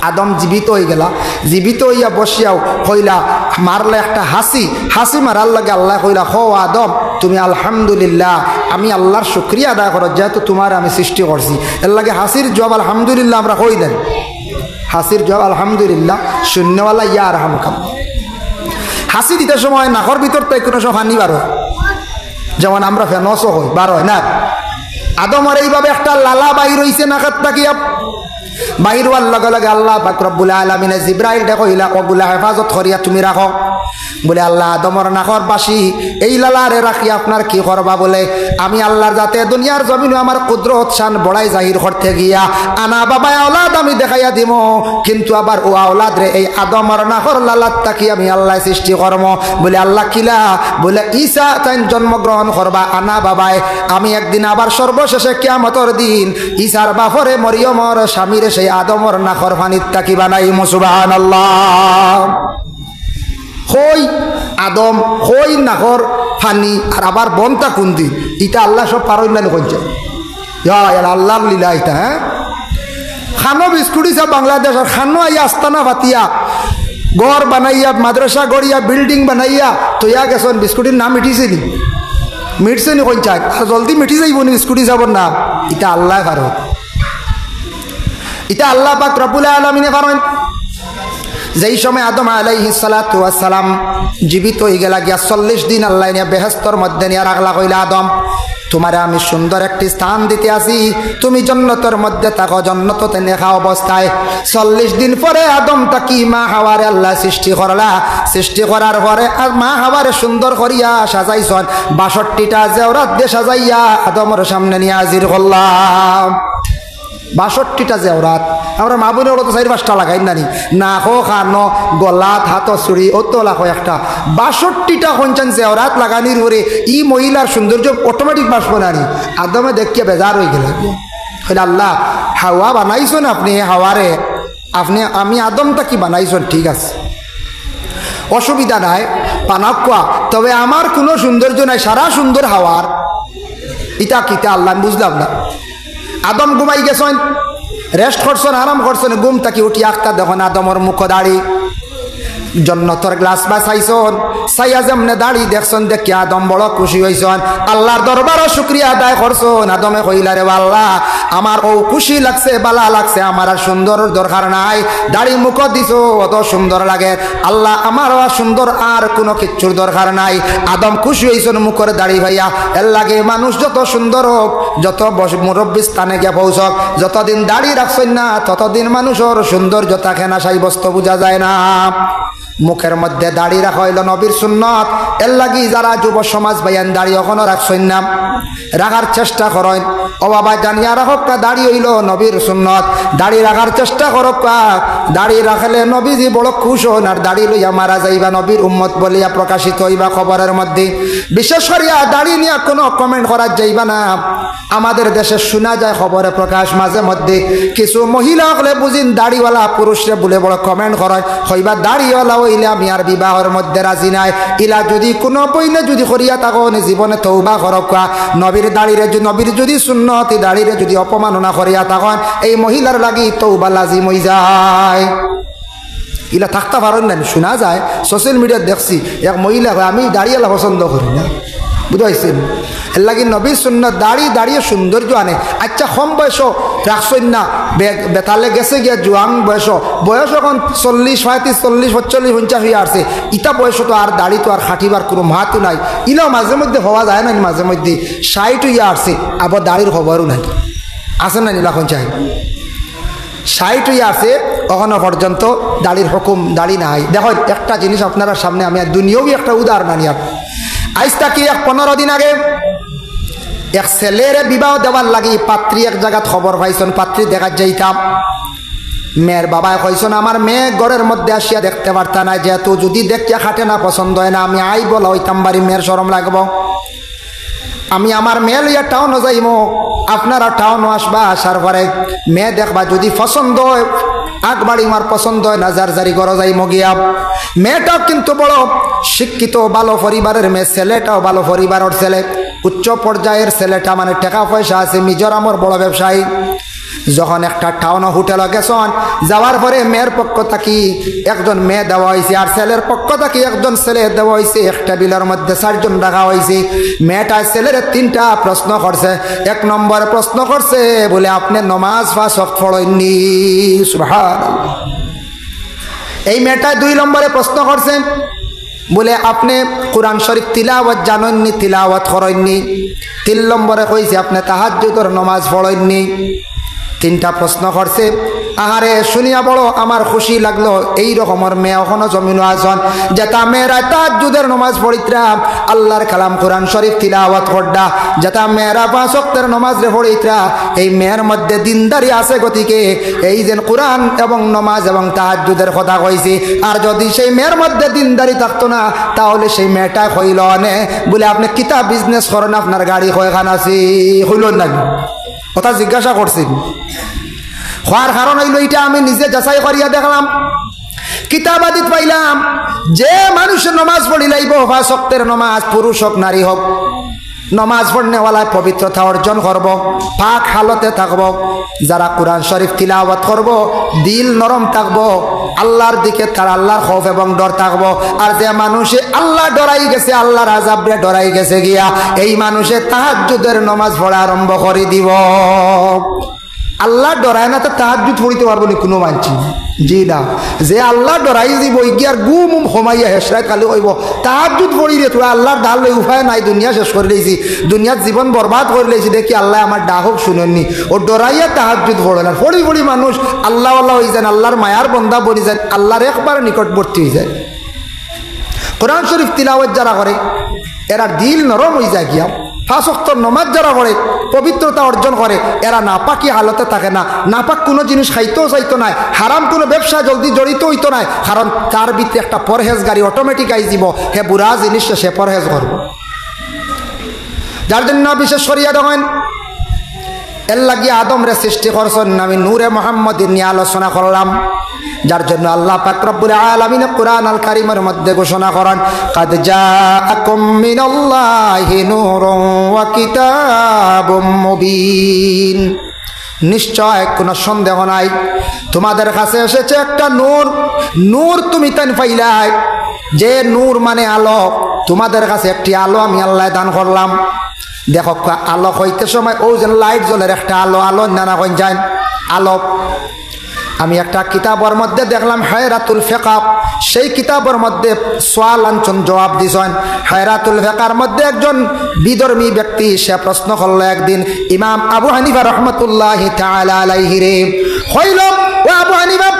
Speaker 1: আদম জীবিত হয়ে গেলা। জীবিত হইয়া বসিয়াও কইলা মারলে একটা হাসি মারার লাগে আল্লাহ কইলা হো আদম তুমি আলহামদুলিল্লাহ, আমি আল্লাহর শুকরিয়া আদায় করো যেহেতু তোমার আমি সৃষ্টি করছি। এর লাগে হাসির জবাব আলহামদুলিল্লাহ আমরা কইলেন। হাসির জবাব আলহামদুলিল্লাহ, শূন্যওয়ালা ইয়া আরহামকাম। হাসি দিতে সময় নাকর ভিতর তাই কোনো সব হানি বার হয়, যেমন আমরা ফেনসও হই বার হয় না। আদমের এইভাবে একটা লালা বাহির হইছে নাকাত তাকিয়া। বাহির হওয়ার লগে লগে আল্লাহ পাক রব্বুল আলামিনে জিব্রাইল দেখো ইলা ওগুলা হেফাজত করিয়া তুমি রাখো। বলে আল্লাহ আদমর নাকর বাসি এই লালারে রাখি আপনার কি করবা? বলে আমি আল্লাহর যাতে দুনিয়ার জমিনে আমার কুদরত শান বড়াই জাহির করতে গিয়া আনা বাবা আওলাদ আমি দেখাইয়া দিব, কিন্তু আবার ও আওলাদ রে এই আদমর নাকর লালাত তাকি আমি আল্লাহ সৃষ্টি করব। বলে আল্লাহ কিলা? বলে ঈসা তাই জন্মগ্রহণ করবা আনা বাবায়। আমি একদিন আবার সর্বশেষে কিয়ামতের দিন ঈসার বাপরে মরিয়মর স্বামীরে সেই আদমর নাকর ফানিত তাকি বানাই। সুবহানাল্লাহ। হই আদম হই নাকর ফানি আর আবার বনটা কোন দিন ইটা আল্লাহ সব পারইল্লানি কইছে। আল্লাহর লীলা এটা। হ্যাঁ খানো বিস্কুট হিসাব বাংলাদেশ আর খানো আইয়া আস্তানা ভাতিয়া ঘর বানাইয়া মাদ্রাসা গড়িয়া বিল্ডিং বানাইয়া তৈয়া গেছেন। বিস্কুটের নাম মিটিছে নি? মিটছে নি কইছে? আর জলদি মিটি যাইব নি বিস্কুট হিসাবর নাম? এটা আল্লাহ পারো। এটা আল্লাহ পাক রব্বুল আলামিনে পারেন। যেই সময় আদম আলাইহিস সালাতু ওয়াস সালাম জীবিত হয়ে গেলা গিয়া 40 দিন আল্লাহ নিয়ে বেহেশতর মধ্যে নিয়ে রাখলা কইলা আদম তোমারে আমি সুন্দর একটি স্থান দিতে আসি, তুমি জান্নাতের মধ্যে থাকো, জান্নাতে নেখা অবস্থায়। 40 দিন পরে আদম তাকি মা হাওয়ারে আল্লাহ সৃষ্টি করলা। সৃষ্টি করার পরে আর মা হাওয়ারে সুন্দর করিয়া সাজাইছন, 62টা জেওরাত দিয়ে সাজাইয়া আদমের সামনে নিয়ে হাজির করলাম। 62টা জেওরাত। আমরা মা বোনের তো 4-5টা লাগাই নানি, নাকো খানো গলাত হাত চুড়ি অত লাখো একটা। 62টা কঞ্চান জেওরাত লাগানির পরে ই মহিলার সৌন্দর্য অটোমেটিক বাসবো নানি। আদমে দেখিয়ে বেজার হয়ে গেল, আল্লাহ হাওয়া বানাইছেন আপনি, হাওয়ারে আপনি আমি আদমটা কি বানাইছেন, ঠিক আছে অসুবিধা নাই পানাক কোয়া, তবে আমার কোনো সৌন্দর্য নাই, সারা সুন্দর হাওয়ার। ইটা কিতা আল্লাহ বুঝলাম না। আদম ঘুমাই গেছেন, রেস্ট করছেন, আরাম করছেন, ঘুম তাকি উঠি আখতা দেখুন আদমর মুখ দাড়ি, জন্নতর গ্লাস বা চাইছন, চাইয়া যেমনে দাড়ি দেখছেন দেখি আদম বড় খুশি হয়েছেন, আল্লাহর দরবারও শুক্রিয়া আদায় করছেন। আদমে কইলা রে আল্লাহ আমার ও খুশি লাগছে, বালা লাগছে, আমার আর সুন্দর দরকার নাই, দাড়ি মুখ দিছো অত সুন্দর লাগে, আল্লাহ আমারও আর সুন্দর আর কোনো কিচ্ছুর দরকার নাই। আদম খুশি হয়েছেন মুখের দাড়ি ভাইয়া। এর লাগে মানুষ যত সুন্দর হোক, যত মুরব্বী স্থানে গিয়ে পৌঁছক, যতদিন দাড়ি রাখছেন না ততদিন মানুষের সৌন্দর্য থাকে না, সেই বস্তু বোঝা যায় না। মুখের মধ্যে দাড়ি রাখা হইল নবীর সুন্নত। এর লাগি যারা যুব সমাজ ভাইয়ান দাড়ি এখনো রাখছেন না, রাখার চেষ্টা করেন। ও বাবা জানিয়া রাখক দাড়ি হইল নবীর সুন্নত, দাড়ি রাখার চেষ্টা করক। দাড়ি রাখলে নবীজি বড় খুশ হন, আর দাড়ি লইয়া মারা যাইবা নবীর উম্মত বলিয়া প্রকাশিত হইবা খবরের মধ্যে। বিশেষ করিয়া দাড়ি নিয়ে কোনো কমেন্ট করা যাইবা না। আমাদের দেশে শোনা যায় খবরে প্রকাশ মাঝে মধ্যে কিছু মহিলা হলে বুঝিন দাড়িওয়ালা পুরুষরে বলে বড় কমেন্ট করায়, হইবা দাড়িওয়ালা হইলে আমি আর বিবাহের মধ্যে রাজি নাই। ইলা যদি কোনো বইনে যদি করিয়া থাকো জীবনে তওবা করক। নবীর দাড়িরে নবীর যদি সুন্নতি দাড়িরে যদি অপমাননা করিয়া থাকন, এই মহিলার লাগি তওবা লাজিম হয়ে যায়। ইলা থাকতে পারেন না, শোনা যায় সোশ্যাল মিডিয়ায় দেখছি এক মহিলা আমি দাড়িওয়ালা পছন্দ করি না, বুঝাইছেন। এর লাগি নবীর সুন্নত দাড়িয়ে সৌন্দর্য আনে। আচ্ছা কম বয়স রাখছেন না, বেতালে গেছে গিয়া জোয়ান বয়স এখন 40, 35, 40, 45, 50 হয়ে আসছে, ইটা বয়স তো আর দাড়ি তো আর খাটিবার কোনো মাহাতো নাই। ইনাও মাঝে মধ্যে হওয়া যায় না, মাঝে মধ্যে 60 হইয়া আসছে আবার দাড়ির খবরও নাই, আসেন না নীলাখন চাই 60 হইয়া আসছে এখনো পর্যন্ত দাড়ির হুকুম দাড়ি নাই। দেখো একটা জিনিস আপনারা সামনে আমি দুনিয়াও একটা উদাহরণ আনি। আজ তাকি 15 দিন আগে এক ছেলের বিবাহ দেওয়ার লাগি পাত্রী এক জায়গাত খবর পাইছেন, পাত্রী দেখা যাইতাম। মেয়ের বাবায় কইছেন আমার মেয়ে ঘরের মধ্যে আসিয়া দেখতে পারতা না, যেহেতু যদি দেখিয়া খাটে না পছন্দ হয় না, আমি আই বলা হইতাম বাড়ি, মেয়ের শরম লাগব। আমি আমার মেয়ে লইয়া টাউনও যাইব, আপনারা টাউনও আসবা, আসার পরে মেয়ে দেখবা, যদি পছন্দ হয় আগবাড়ি আমার পছন্দ হয় না জারি গড় যাই মগিয়া। মেয়েটাও কিন্তু বড় শিক্ষিত ভালো পরিবারের মেয়ে, ছেলেটাও ভালো পরিবারের ছেলে, উচ্চ পর্যায়ের ছেলেটা মানে টাকা পয়সা আছে, মিজোরামের বড় ব্যবসায়ী। যখন একটা টাউন হোটেলে গেছেন, যাওয়ার পরে মেয়ের পক্ষ থাকি একজন মেয়ে দেওয়া হয়েছে, আর ছেলের পক্ষ থাকি একজন ছেলে দেওয়া হয়েছে। এক টেবিলের মধ্যে 4 জন রাখা হয়েছে। মেয়েটা ছেলের 3টা প্রশ্ন করছে। 1 নম্বর প্রশ্ন করছে বলে আপনি নমাজ 5 ওয়াক্ত পড়েননি, সুবহানাল্লাহ। এই মেয়েটা 2 নম্বরে প্রশ্ন করছে বলে আপনি কোরআন শরীফ তিলাওয়াত জানেননি, তিলাওয়াত করেননি। 3 নম্বরে কইছে আপনি তাহাজ্জুদের নামাজ পড়েননি। 3টা প্রশ্ন করছে। আহারে শুনিয়া বড় আমার খুশি লাগলো, এই রকমের মেয়ে এখনো জমিনও আছেন যেটা মেয়েরা তাহাজ্জুদের নামাজ পড়িত্রা, আল্লাহর কালাম কোরআন শরীফ তিলাওয়াত করডা, যেটা মেয়েরা 5 ওয়াক্তের নামাজ রে পড়িত্রা। এই মেয়ের মধ্যে দিনদারি আছে, গতিকে এই যে কোরআন এবং নামাজ এবং তাহাজ্জুদের কথা কইছি। আর যদি সেই মেয়ের মধ্যে দিনদারি থাকতো না, তাহলে সেই মেয়েটা কইল নে বলে আপনি কিতা বিজনেস করেন, আপনার গাড়ি কয়খান আছে, হইল না কথা জিজ্ঞাসা করছি। হওয়ার কারণ হইল এটা আমি নিজে যাচাই করিয়া দেখলাম, কিতাবাদিত পাইলাম যে মানুষের নমাজ পড়ি লাইব 5 ওয়াক্তের নমাজ, পুরুষ হোক নারী হোক, নমাজ পড়নেওয়ালায় পবিত্রতা অর্জন করব, পাক হালতে থাকব। যারা কোরআন শরীফ তিলাওয়াত করব দিল নরম থাকব, আল্লাহর দিকে তার আল্লাহর খৌফ এবং ডর থাকব। আর যে মানুষে আল্লাহ ডরাই গেছে, আল্লাহর আযাবরে ডরাই গেছে গিয়া, এই মানুষে তাহাজ্জুদের নামাজ পড়া আরম্ভ করে দিব। আল্লাহ ডরায় না তো তাহাজ্জুদ পড়িতে পারবো না কোনো মানছি জি না যে আল্লাহ ডরাই দিব গিয়ার গুম হমাইয়া হেসরায় খালি হইব তাহাজ্জুদ পড়ি রে তোরা আল্লাহর ডাল লই উপায় নাই দুনিয়া শেষ করে লইছি দুনিয়ার জীবন বরবাদ করে লইছি দেখি আল্লাহ আমার ডাক শুনেননি ও ডরাইয়া তাহাজ্জুদ পড়ে না পড়ি পড়ি মানুষ আল্লাহ আল্লাহ হয়ে যান আল্লাহর মায়ার বন্দা বনি যায় আল্লাহর একবার নিকটবর্তী হয়ে যায় কোরআন শরীফ তিলাওয়াত যারা করে এরা দিল নরম হয়ে যায় গিয়া 5 ওয়াক্ত নামাজ যারা করে পবিত্রতা অর্জন করে এরা নাপাকি হালতে থাকে না নাপাক কোনো জিনিস খাইতেও চাইতো না হারাম কোনো ব্যবসা জলদি জড়িত হইতো না কারণ তার ভিতরে একটা পরহেজগারি অটোমেটিক আই যাব হে বুড়া জিনিস সে পরহেজ করব যার জন্য বিশেষ করিয়া দেখেন এর লাগিয়ে আদমরে সৃষ্টি করছেন আমি নূরে মুহাম্মদের নিয়ে আলোচনা করলাম যার জন্য আল্লাহ পাক রব্বুল আলামিন কুরআন আল কারীমের মধ্যে ঘোষণা করেন কাদ জাআকুম মিনাল্লাহি নূরুন ওয়া কিতাবুম মুবিন নিশ্চয় কোনো সন্দেহ নাই তোমাদের কাছে এসেছে একটা নূর নূর তুমি তান পাইলাই যে নূর মানে আলো তোমাদের কাছে একটি আলো আমি আল্লাহ দান করলাম দেখো আলো হইতে সময় ও যে লাইট জ্বলের একটা আলো আলো নানা কোন যায় আলো আমি একটা কিতাবের মধ্যে দেখলাম হায়রাতুল ফিকহ সেই কিতাবের মধ্যে সওয়াল আনছন জবাব দিছেন হায়রাতুল ফিকহর মধ্যে একজন বিধর্মী ব্যক্তি সে প্রশ্ন করলো একদিন ইমাম আবু হানিফা রাহমাতুল্লাহি তাআলা আলাইহি রে হইল ও আবু হানিফা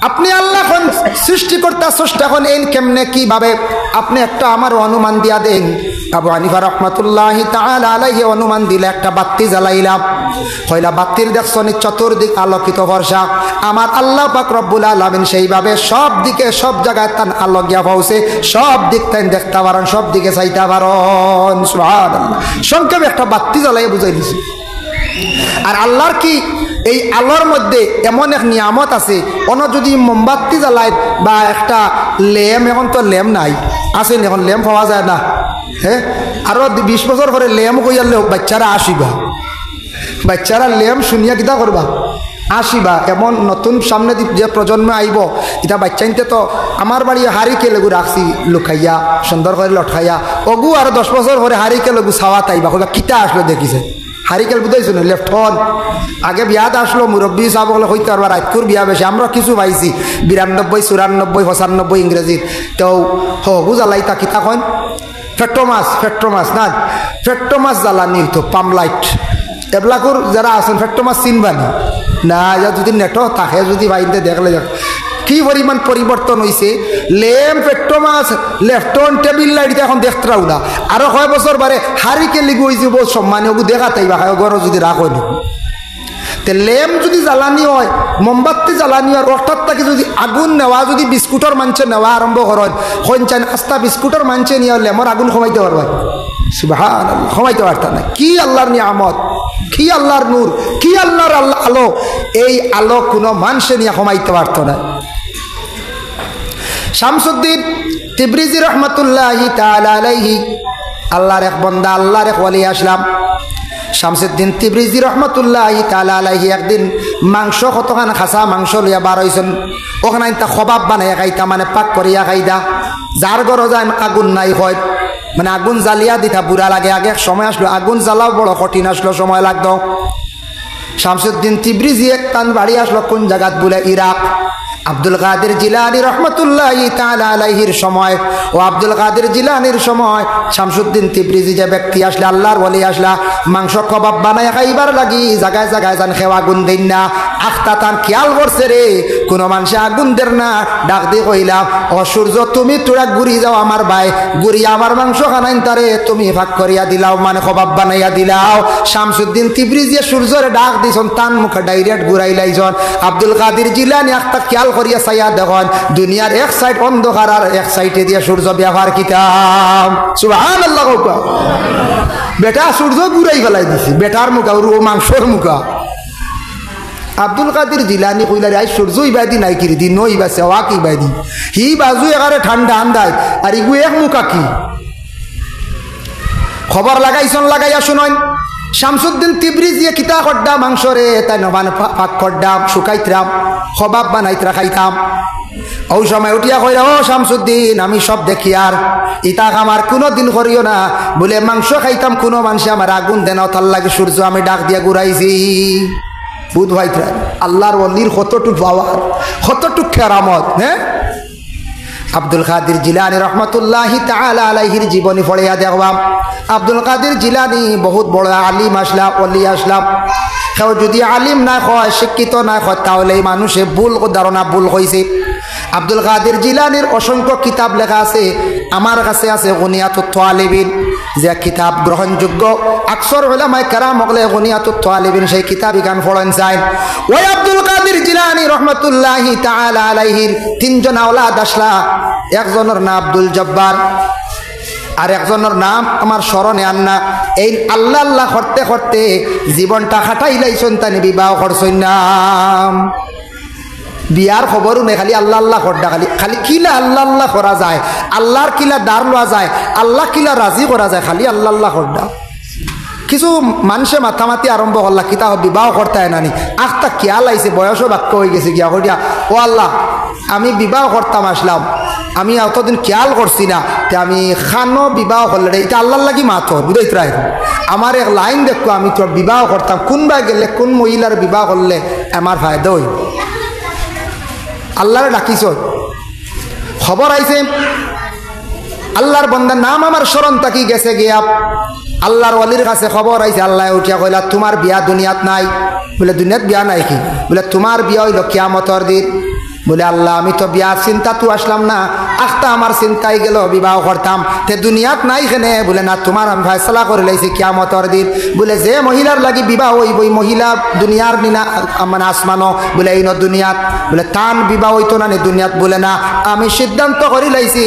Speaker 1: আপনি আল্লাহ কোন সৃষ্টিকর্তা স্রষ্টা কোন এই কেমনে কিভাবে আপনি একটা আমার অনুমান দিয়া দেন আবু হানিফা রাহমাতুল্লাহি তাআলা আলাইহি অনুমান দিলে একটা বাতি জ্বালাইলাম কইলা বাতির দেখছনি চতুর্দিক আলোকিত বর্ষা আমার আল্লাহ পাক রব্বুল আলামিন সেইভাবে সব দিকে সব জায়গায় তান আলো গিয়া পৌঁছে সব দিক তান দেখতে পারেন সব দিকে চাইতে পারেন সুবহানাল্লাহ সংক্ষেপে একটা বাতি জ্বালাই বুঝাই দিছি আর আল্লাহর কি এই আলোর মধ্যে এমন এক নিয়ামত আছে অন্য যদি মোমবাতি জ্বালায় বা একটা ল্যাম্প এখন তো ল্যাম্প নাই আসেন এখন ল্যাম্প পাওয়া যায় না হ্যাঁ আরো 20 বছর পরে ল্যাম্প কইয়ালে বাচ্চারা আসিবা বাচ্চারা ল্যাম্প শুনিয়া কিতা করবা আসিবা এমন নতুন সামনে যে প্রজন্ম আইব এটা বাচ্চাইতে তো আমার বাড়ি হারিকে লেগু রাখছি লুকাইয়া সুন্দর করে লটকাইয়া অগু আর 10 বছর পরে হারিকে লেগু ছাওয়া তাইবা কইবা কিতা আসলো দেখিছে হারিকেল বুঝাইছো না লেফট হন আগে বিয়াত আসলো মুরব্বী সাহেব বলে হইতে পারবা রাতকুর বিয়া বেশি আমরা কিছু পাইছি 92 94 95 ইংরেজিত তো হবু জ্বালাইতা কিতা কন ফেট্টোমাস না ফেট্টোমাস জ্বালানি হইতো পাম লাইট এবলাকুর যারা আছেন ফেট্টোমাস চিনবানি না যদি নেটো তাকে যদি বাইতে দেখলে কি পরিমাণ পরিবর্তন হয়েছে ল্যাম্প পেট্রোমাস লেফটন টেবিল লাইট এখন দেখতে না আরো কয় বছর বারে হারিকে লিগু হয়েছে বহু সম্মানী ওগু দেখা তাইবা ঘর যদি রাখো তে ল্যাম্প যদি জ্বালানি হয় মোমবাতি জ্বালানি হয় অর্থাৎ তাকে যদি আগুন নেওয়া যদি বিস্কুটের মানছে নেওয়া আরম্ভ করেন হইন আস্তা বিস্কুটের মানছে নিয়ে ল্যাম্পর আগুন কমাইতে পারবেন সুবহানাল্লাহ কমাইতে পারতেন না কি আল্লাহর নিয়ামত কি আল্লাহর নূর কি আল্লাহর আলো এই আলো কোনো মানুষে নিয়ে কমাইতে পারত না শামসুদ্দিন তিবরিজি রহমতুল্লাহি তাআলা আলাইহি আল্লাহর এক বান্দা আল্লাহর এক ওলি আসলাম শামসুদ্দিন তিবরিজি রহমতুল্লাহি তাআলা আলাইহি একদিন মাংস কতখান খাসা মাংস লইয়া বার হইছেন ওখানে তা খবাব বানাইয়া খাইতা মানে পাক করিয়া খাইদা যার ঘরে যায় আগুন নাই হয় মানে আগুন জ্বালিয়া দিতা বুড়া লাগে আগে এক সময় আসলো আগুন জ্বালাও বড় কঠিন আসলো সময় লাগতো শামসুদ্দিন তিবরিজি এক টান বাড়ি আসলো কোন জায়গাত বলে ইরাক আব্দুল কাদের জিলানী রহমতুল্লাহি তাআলা আলাইহির সময় ও আব্দুল কাদের জিলানীর সময় শামসুদ্দিন তিবরিজি যে ব্যক্তি আসলে আল্লাহর ওলি আসলা মাংস কবাব বানায় খাইবার লাগি জায়গায় জায়গায় যান খেওয়া আগুন দেন না আখতা তান খেয়াল করছে রে কোন মানুষে আগুন দের না ডাক দিয়ে কইলাম ও সূর্য তুমি তোরা ঘুরি যাও আমার ভাই ঘুরি আমার মাংস খানাইন তারে তুমি ভাগ করিয়া দিলাও মানে কবাব বানাইয়া দিলাও শামসুদ্দিন তিবরিজি সূর্যরে ডাক দিছন তান মুখে ডাইরেক্ট ঘুরাই লাইছন আব্দুল কাদের জিলানী আখতা খেয়াল করিয়া চাইয়া দেখুন দুনিয়ার এক সাইড অন্ধকার আর এক সাইডে দিয়ে সূর্য ব্যবহার কিতাম সুবহানাল্লাহ বেটা সূর্য ঘুরাই ফেলাই দিছি বেটার মুখা ও মাংসর মুখা আব্দুল কাদের জিলানী কইলারে আই সূর্য ইবাদি নাই কিরি দিন ইবা সেওয়া কি ইবাদি হি বাজু এগারে ঠান্ডা আন্দায় আর ইগু এক মুখা কি খবর লাগাইছন লাগাইয়া শুনন শামসুদ্দিন তিবরিজি কিতা করডা মাংসরে তাই নবান পাক করডাম শুকাইতরাম খবাব বানাইতরা খাইতাম ও সময় উঠিয়া কইরা ও শামসুদ্দিন আমি সব দেখি আর ইতা আমার কোনো দিন করিও না বলে মাংস খাইতাম কোনো মানুষে আমার আগুন দেন তার লাগে সূর্য আমি ডাক দিয়া ঘুরাইছি বুধ ভাই আল্লাহর ওলির কতটুক পাওয়ার কতটুক কেরামত। হ্যাঁ, আব্দুল কাদের জিলানী রহমতুল্লাহি তাআলা আলাইহির জীবনী পড়িয়া দেখবাম। আব্দুল কাদের জিলানী বহুত বড় আলিম আসলাম, ওলি আসলাম। কেউ যদি আলিম না হয়, শিক্ষিত না হয়, তাহলে মানুষে ভুল ধারণা ভুল হয়েছে। আব্দুল কাদের জিলানীর অসংখ্য কিতাব লেখা আছে। আমার কাছে আছে গুনিয়াতুত তালিবিন, যে কিতাব গ্রহণযোগ্য। আকসর উলামায়ে কেরাম হলে গুনিয়াতুত তালিবিন সেই কিতাব গান পড়েন যায়। ওই আব্দুল কাদের জিলানী রহমতুল্লাহি তাআলা আলাইহির তিনজন আওলাদ আসলা। একজনের নাম আব্দুল জব্বার, আর একজনের নাম আমার স্মরণে আন্না। এই আল্লাহ আল্লাহ করতে করতে জীবনটা খাটাইলাইছেন, তানি বিবাহ করছেন নাম। বিয়ার খবরও নেই, খালি আল্লাহ আল্লাহ করডা, খালি খালি কিলা আল্লাহ আল্লাহ করা যায়, আল্লাহর কিলা দাঁড় লওয়া যায়, আল্লাহ কিলা রাজি করা যায়, খালি আল্লাহ আল্লাহ করডা। কিছু মানুষে মাথামাতি আরম্ভ করলা কিতা বিবাহ করতে হয় নানি, আখটা খেয়াল আইছে, বয়সও বাক্য হয়ে গেছে গিয়া করিয়া, ও আল্লাহ আমি বিবাহ করতাম আসলাম, আমি অতদিন খেয়াল করছি না, তে আমি খানো বিবাহ করলে এটা আল্লাহ লাগি মাথর বুঝাইতে রায়। আমার এক লাইন দেখো, আমি তোর বিবাহ করতাম, কোনবা গেলে কোন মহিলার বিবাহ করলে আমার ফায়দা হই। আল্লাহরে ডাকিছ, খবর আইছে আল্লাহর বন্দার নাম আমার স্মরণ থাকি গেছে গিয়া আল্লাহর ওয়ালির কাছে খবর আইছে। আল্লাহ উঠিয়া কইলা তোমার বিয়া দুনিয়াত নাই। বলে দুনিয়াত বিয়া নাই কি? বলে তোমার বিয়া হইল কিয়ামতের দিন। বলে আল্লাহ আমি তো বিয়া চিন্তা তো আসলাম না, আখটা আমার চিন্তাই গেল বিবাহ করতাম, তে দুনিয়াত নাই কেনে? বলে না, তোমার আমি ফয়সালা করে লাইছি কিয়ামতের দিন। বলে যে মহিলার লাগি বিবাহ হইব ওই মহিলা দুনিয়ার নিনা মানে আসমানো, বলে এই ন দুনিয়াত। বলে তান বিবাহ হইতো না নি দুনিয়াত? বলে না, আমি সিদ্ধান্ত করে লাইছি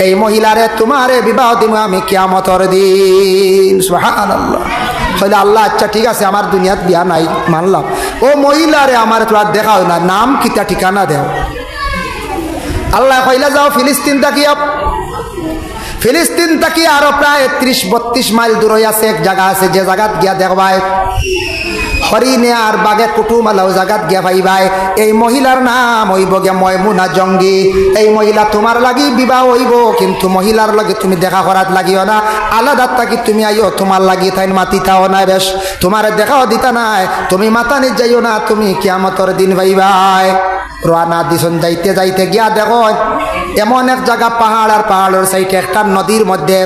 Speaker 1: এই মহিলারে তোমারে বিবাহ দিব আমি কিয়ামতের দিন। সুবহানাল্লাহ। বলে আল্লাহ আচ্ছা ঠিক আছে, আমার দুনিয়াত বিয়া নাই মানলাম। ও মহিলারে আমার তোরা দেখা হয় না, নাম কিতা ঠিকানা দেও। আল্লাহ কইলা যাও ফিলিস্তিন তাকিয়া। ফিলিস্তিন তাকি আরো প্রায় 30-32 মাইল দূরে আছে এক জায়গা আছে, যে জায়গাত গিয়া দেখবাই হরিণে আর বাঘে কুটুমালাও জায়গাত গিয়া ভাইবাই এই মহিলার নাম হইব গিয়া ময়মুনা জঙ্গি। এই মহিলা তোমার লাগি বিবাহ হইব, কিন্তু মহিলার লাগে তুমি দেখা করাত লাগিও না, আলাদা থাকি তুমি আইও, তোমার লাগি তাই মাতি থাও না, বেশ তোমার দেখাও দিতা নাই, তুমি মাথা নিজ যাইও না, তুমি কিয়ামতের দিন ভাইবাই। রানা দিছন যাইতে যাইতে গিয়া দেখো এমন এক জায়গা পাহাড়, আর পাহাড়ের সাইডে একটা নদীর মধ্যে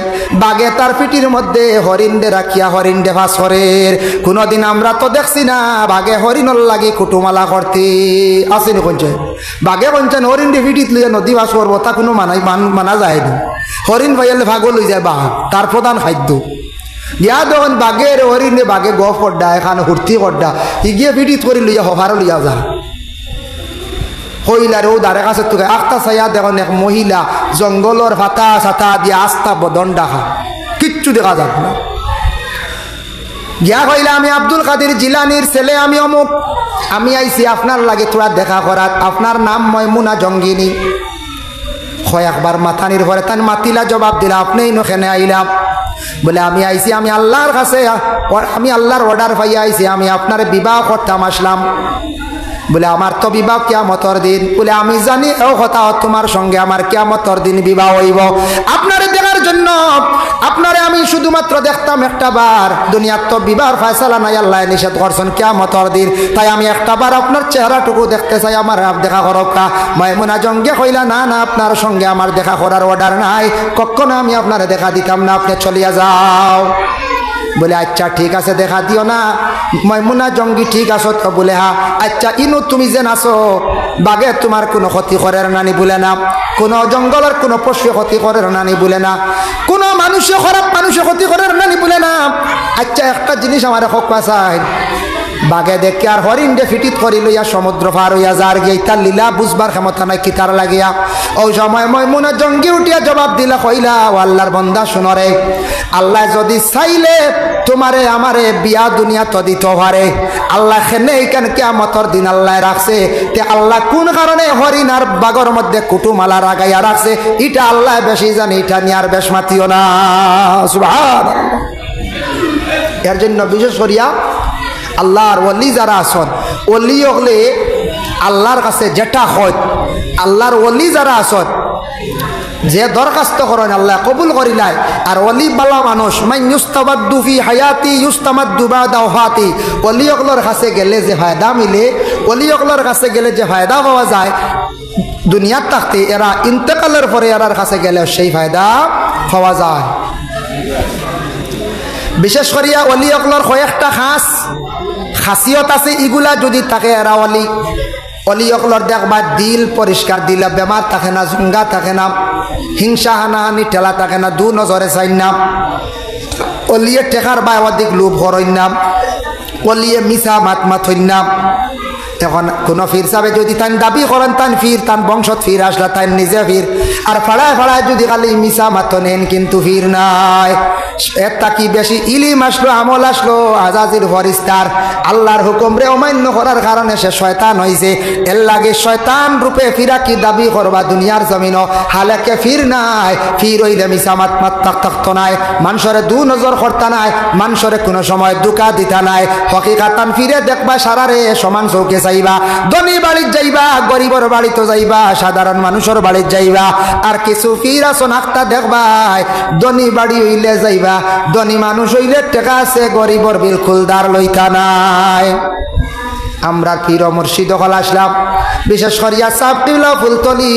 Speaker 1: বাঘে তার পিটির মধ্যে হরিণ দে রাখিয়া হরিণ দে ভাস করের। কোনদিন আমরা তো দেখছি না বাঘে হরিণর লাগি কুটুমালা করতে আসেনি কঞ্চে। বাঘে কঞ্চেন হরিণ দে পিটিত লইয়া নদী ভাস করবো, তা কোনো মানা যায় না। হরিণ ভাইয়ালে ভাগও লই যায় বাঘ, তার প্রধান খাদ্য। গিয়া দেখুন বাঘের হরিণ বাঘে গফ করডা, এখানে হুর্তি করডা, ইগিয়ে পিটিত করে লইয়া হভারও লইয়া যা হইলার ও দাঁড়ে কাছে তোকে আখটা চাইয়া দেখুন এক মহিলা জঙ্গলের ফাতা সাতা দিয়ে আস্তা বদন ডাকা, কিচ্ছু দেখা যাবে না। গিয়া কইলা আমি আব্দুল কাদের জিলানির ছেলে, আমি অমুক, আমি আইছি আপনার লাগে তোরা দেখা করাত, আপনার নাম ময়মুনা জঙ্গিনী। কয়েকবার মাথানির পরে তান মাতিলা জবাব দিলা আপনি নখেনে আইলাম? বলে আমি আইছি, আমি আল্লাহর কাছে, আমি আল্লাহর অর্ডার পাইয়া আইছি, আমি আপনার বিবাহ করতাম আসলাম। বলে আমার তো বিবাহ কিয়ামতের দিন। বলে আমি জানি ও কথা, তোমার সঙ্গে আমার কিয়ামতের দিন বিবাহ হইব। আপনারে দেখার জন্য আপনারে আমি শুধুমাত্র দেখতাম একটা বার, দুনিয়ার তো বিবাহর ফয়সালা নাই, আল্লাহ নিষেধ করছেন কিয়ামতের দিন, তাই আমি একটা বার আপনার চেহারাটুকু দেখতে চাই, আমার দেখা করকা। ময়মুনা জঙ্গে কইলা না না, আপনার সঙ্গে আমার দেখা করার অর্ডার নাই, কখনো আমি আপনারে দেখা দিতাম না, আপনি চলিয়া যাও। বলে আচ্ছা ঠিক আছে দেখা দিও না। ময়মুনা জঙ্গি ঠিক আছো তো? বলে হ্যাঁ। আচ্ছা ইনু তুমি যেন আছো, বাঘে তোমার কোনো ক্ষতি করের নানি? বলে না। কোনো জঙ্গলের কোনো পশু ক্ষতি করের নানি? বলে না। কোনো মানুষে খারাপ মানুষে ক্ষতি করের নানি? বলে না। আচ্ছা একটা জিনিস আমার হকা চাই, বাঘে দেখে আর হরিণ দে ফিটিত করি লইয়া সমুদ্র পার হইয়া যার গিয়ে তার লীলা বুঝবার ক্ষমতা নাই কিতার লাগিয়া। ওই সময় ময়মুনা জঙ্গি উঠিয়া জবাব দিলা কইলা ও আল্লাহর বন্দা শুনরে, আল্লাহ যদি চাইলে তোমারে আমারে বিয়া দুনিয়া তো দিতে পারে। আল্লাহ খেনে এইখানে কিয়ামতের দিন আল্লাহ রাখছে, তে আল্লাহ কোন কারণে হরিণ আর বাঘর মধ্যে কুটুমালা রাগাইয়া রাখছে এটা আল্লাহ বেশি জানে, এটা নিয়ে আর বেশ মাতিও না। সুবহানাল্লাহ। এর জন্য বিশেষ করিয়া আল্লাহর ওলি যারা আসন, ওলি হলে আল্লাহর কাছে যেটা হয়, আল্লাহর ওলি যারা আসন যে দরখাস্ত করেন আল্লাহ কবুল করিলাই। আর ওলি বালা মানুষ মান ইউস্তাবাদ্দু ফি হায়াতি ইউস্তামাদ্দু বাদা ওয়াফাতি, ওলি ওগুলোর কাছে গেলে যে ফায়দা মিলে, ওলি ওগুলোর কাছে গেলে যে ফায়দা পাওয়া যায় দুনিয়ার থাকতে, এরা ইন্তেকালের পরে এরার কাছে গেলে সেই ফায়দা পাওয়া যায়। বিশেষ করিয়া ওলি ওগুলোর কয়েকটা খাসিয়ত আছে, এগুলা যদি থাকে এরা ওলি। অলি অকলর দেখবা দিল পরিষ্কার, দিলে বেমার থাকে না, জুঙ্গা থাকে না, হিংসা হানাহানি ঠেলা থাকে না, দু নজরে চাই না, অলিয়ে টেকার বা অধিক লোভ হরই না, অলিয়ে মিছা মাত মাথই না। এখন কোন ফির সাহেব যদি তান দাবি করেন তান ফির, তান বংশত ফির আসলা, তান নিজে ফির, আর ফাড়ায় ফাড়ায় যদি খালি মিছা মাত নেন কিন্তু ফির নাই। এর তাকি বেশি ইলিম আসলো, আমল আসলো, আজাজির ফরিস্তার আল্লাহর হুকুম রে অমান্য করার কারণে সে শয়তান হয়েছে। এর লাগে শয়তান রূপে ফিরা কি দাবি করবা দুনিয়ার জমিন, হালেকে ফির নাই, ফির হইলে মিছা মাত মাত থাকতো নাই, মানুষরে দু নজর করতা নাই, মানুষরে কোনো সময় দুকা দিতা নাই। হকিকাতান ফিরে দেখবা সারারে সমান চৌকে যাইবা, ধনী বাড়ির যাইবা, গরিবর বাড়িতে যাইবা, সাধারণ মানুষের বাড়ির যাইবা। আর কিছু ফির আসন আখতা দেখবাই ধনী বাড়ি হইলে যাইবা, ধনী মানুষ হইলে টেকা আছে, গরিবর বিলকুল দার লইতা নাই। আমরা পীর মুর্শিদ হল আসলাম, বিশেষ করিয়া সাহেব কিবলা ফুলতলি,